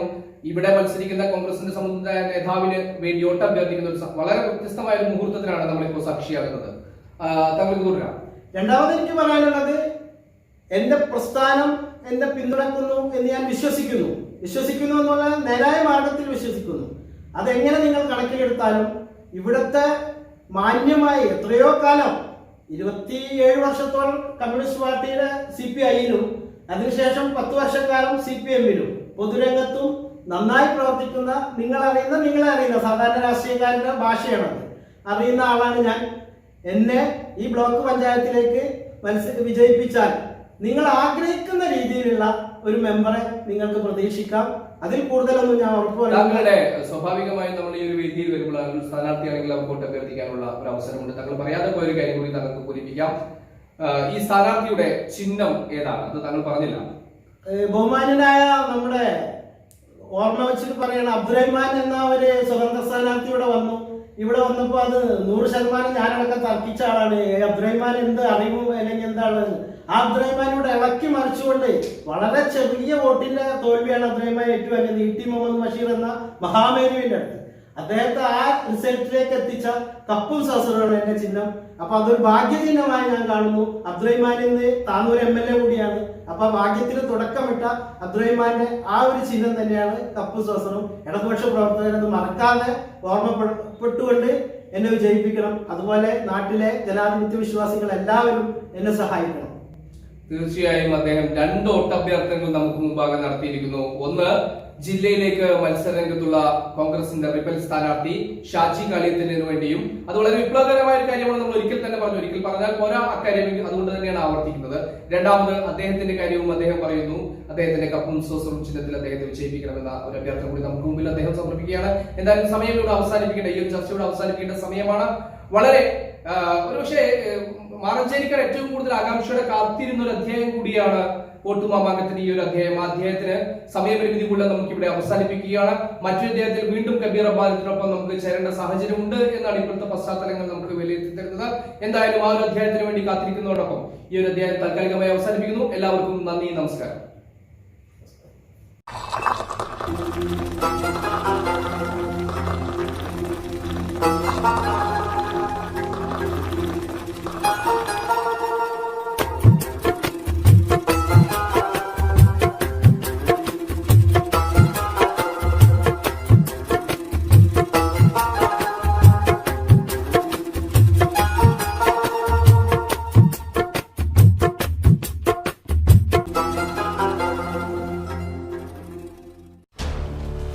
ഇവിടെ മത്സരിക്കുന്ന കോൺഗ്രസിന്റെ സമുദായ നേതാവിന് വേണ്ടി വോട്ട് അഭ്യർത്ഥിക്കുന്ന ഒരു വളരെ വ്യത്യസ്തമായ ഒരു മുഹൂർത്തത്തിനാണ് നമ്മളിപ്പോൾ സാക്ഷിയാകുന്നത്. താങ്കൾക്ക് തുടരാം. രണ്ടാമത് എനിക്ക് പറയാനുള്ളത്, എന്റെ പ്രസ്ഥാനം എന്നെ പിന്തുണക്കുന്നു എന്ന് ഞാൻ വിശ്വസിക്കുന്നു എന്ന് പറഞ്ഞാൽ നേരായ മാർഗത്തിൽ വിശ്വസിക്കുന്നു. അതെങ്ങനെ നിങ്ങൾ കണക്കിലെടുത്താലും ഇവിടുത്തെ മാന്യമായി എത്രയോ കാലം 27 വർഷത്തോളം കമ്മ്യൂണിസ്റ്റ് പാർട്ടിയുടെ CPI-യിലും അതിനുശേഷം 10 വർഷക്കാലം CPM-ലും പൊതുരംഗത്തും നന്നായി പ്രവർത്തിക്കുന്ന, നിങ്ങളെ അറിയുന്ന സാധാരണ രാഷ്ട്രീയക്കാരുടെ ഭാഷയാണത്, അറിയുന്ന ആളാണ് ഞാൻ. എന്നെ ഈ ബ്ലോക്ക് പഞ്ചായത്തിലേക്ക് വിജയിപ്പിച്ചാൽ നിങ്ങൾ ആഗ്രഹിക്കുന്ന രീതിയിലുള്ള ഒരു മെമ്പറെ നിങ്ങൾക്ക് പ്രതീക്ഷിക്കാം. അതിൽ കൂടുതലൊന്നും ഞാൻ ഉറപ്പ് താങ്കളുടെ സ്വാഭാവികമായും നമ്മൾ ഈ ഒരു വേദിയിൽ വരുമ്പോൾ സ്ഥാനാർത്ഥിയാണെങ്കിൽ അവർ വോട്ട് അഭ്യർത്ഥിക്കാനുള്ള ഒരു അവസരമുണ്ട്. താങ്കൾ പറയാതെ പോയൊരു കാര്യം കൂടി താങ്കൾക്ക് പൂരിപ്പിക്കാം. ഈ സ്ഥാനാർത്ഥിയുടെ ചിഹ്നം ഏതാണ്? അത് താങ്കൾ പറഞ്ഞില്ല. ബഹുമാന്യനായ നമ്മുടെ ഓർമ്മ വെച്ചിട്ട് പറയണ അബ്ദുറഹ്മാൻ എന്ന ഒരു സ്വതന്ത്ര സ്ഥാനാർത്ഥി ഇവിടെ വന്നപ്പോൾ അത് 100% ഞാനടക്കം തർക്കിച്ച ആളാണ്. അബ്ദുറഹ്മാൻ എന്ത് അറിവും അല്ലെങ്കിൽ എന്താണ്, ആ അബ്ദുറഹ്മാനോട് ഇളക്കി മറിച്ചുകൊണ്ട് വളരെ ചെറിയ വോട്ടിന്റെ തോൽവിയാണ് അബ്ദുറഹ്മാൻ ഏറ്റുവാങ്ങിയത്. ഇ.ടി. മുഹമ്മദ് ബഷീർ എന്ന മഹാമേരുവിന്റെ അടുത്ത് അദ്ദേഹത്തെ ആ റിസൾട്ടിലേക്ക് എത്തിച്ച കപ്പും സസറുമാണ് എന്റെ ചിഹ്നം. അപ്പൊ അതൊരു ഭാഗ്യചിഹ്നമായി ഞാൻ കാണുന്നു. അബ്ദുറഹ്മാൻ ഇന്ന് താനൂർ MLA കൂടിയാണ്. അപ്പൊ ഭാഗ്യത്തിന് തുടക്കമിട്ട അബ്ദുറഹ്മാന്റെ ആ ഒരു ചിഹ്നം തന്നെയാണ് കപ്പും സസറും. ഇടതുപക്ഷ പ്രവർത്തകരത് മറക്കാതെ ഓർമ്മപ്പെട്ടുകൊണ്ട് എന്നെ വിജയിപ്പിക്കണം. അതുപോലെ നാട്ടിലെ ജനാധിപത്യ വിശ്വാസികൾ എല്ലാവരും എന്നെ സഹായിക്കണം. തീർച്ചയായും അദ്ദേഹം 2 വോട്ടഭ്യർത്ഥനകൾ നമുക്ക് മുമ്പാകെ നടത്തിയിരിക്കുന്നു. ഒന്ന്, ജില്ലയിലേക്ക് മത്സരരംഗത്തുള്ള കോൺഗ്രസിന്റെ റിപ്പൽ സ്ഥാനാർത്ഥി ഷാജി കാളിയത്തിന് വേണ്ടിയും. അത് വളരെ വിപ്ലവകരമായ ഒരു കാര്യമാണ്. നമ്മൾ ഒരിക്കൽ പറഞ്ഞാൽ പോരാ അക്കാര്യം, അതുകൊണ്ട് തന്നെയാണ് ആവർത്തിക്കുന്നത്. രണ്ടാമത് അദ്ദേഹത്തിന്റെ കാര്യവും അദ്ദേഹം പറയുന്നു. അദ്ദേഹത്തിന്റെ കപ്പും സോസറും ചിഹ്നത്തിൽ അദ്ദേഹത്തെ വിജയിപ്പിക്കണമെന്ന ഒരു അഭ്യർത്ഥന കൂടി നമുക്ക് മുമ്പിൽ അദ്ദേഹം സമർപ്പിക്കുകയാണ്. എന്തായാലും സമയം ഇവിടെ അവസാനിപ്പിക്കേണ്ട, ഈ ഒരു ചർച്ചയോട് അവസാനിപ്പിക്കേണ്ട സമയമാണ്. വളരെ ഒരുപക്ഷെ മാറഞ്ചേരിക്കാർ ഏറ്റവും കൂടുതൽ ആകാംക്ഷയോടെ കാത്തിരുന്ന ഒരു അധ്യായം കൂടിയാണ് വോട്ടുമാമാങ്കത്തിന്റെ ഈ ഒരു അധ്യായം. ആ അധ്യായത്തിന് സമയപരിമിതി കൊണ്ട് നമുക്ക് ഇവിടെ അവസാനിപ്പിക്കുകയാണ്. മറ്റൊരു അധ്യായത്തിൽ വീണ്ടും കബീർ അബ്ബാദിനൊപ്പം നമുക്ക് ചേരേണ്ട സാഹചര്യമുണ്ട് എന്നാണ് ഇപ്പോഴത്തെ പശ്ചാത്തലങ്ങൾ നമുക്ക് വിലയിരുത്തി തരുന്നത്. എന്തായാലും ആ ഒരു അധ്യായത്തിന് വേണ്ടി കാത്തിരിക്കുന്നതോടൊപ്പം ഈ ഒരു അധ്യായം താൽക്കാലികമായി അവസാനിപ്പിക്കുന്നു. എല്ലാവർക്കും നന്ദി, നമസ്കാരം.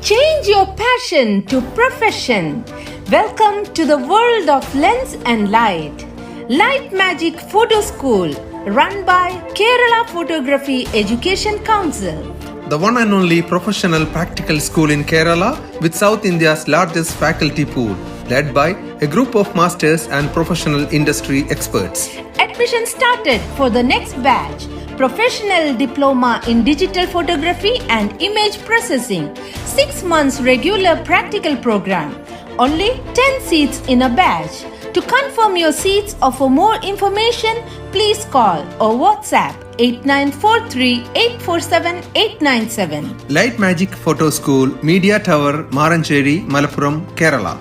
Change your passion to profession. Welcome to the world of lens and light. Light Magic Photo School, run by Kerala Photography Education Council. The one and only professional practical school in Kerala with South India's largest faculty pool, led by a group of masters and professional industry experts. Admission started for the next batch. Professional Diploma in Digital Photography and Image Processing. 6 months regular practical program. Only 10 seats in a batch. To confirm your seats or for more information, please call or WhatsApp 8943 847 897. Light Magic Photo School, Media Tower, Marancheri, Malappuram, Kerala.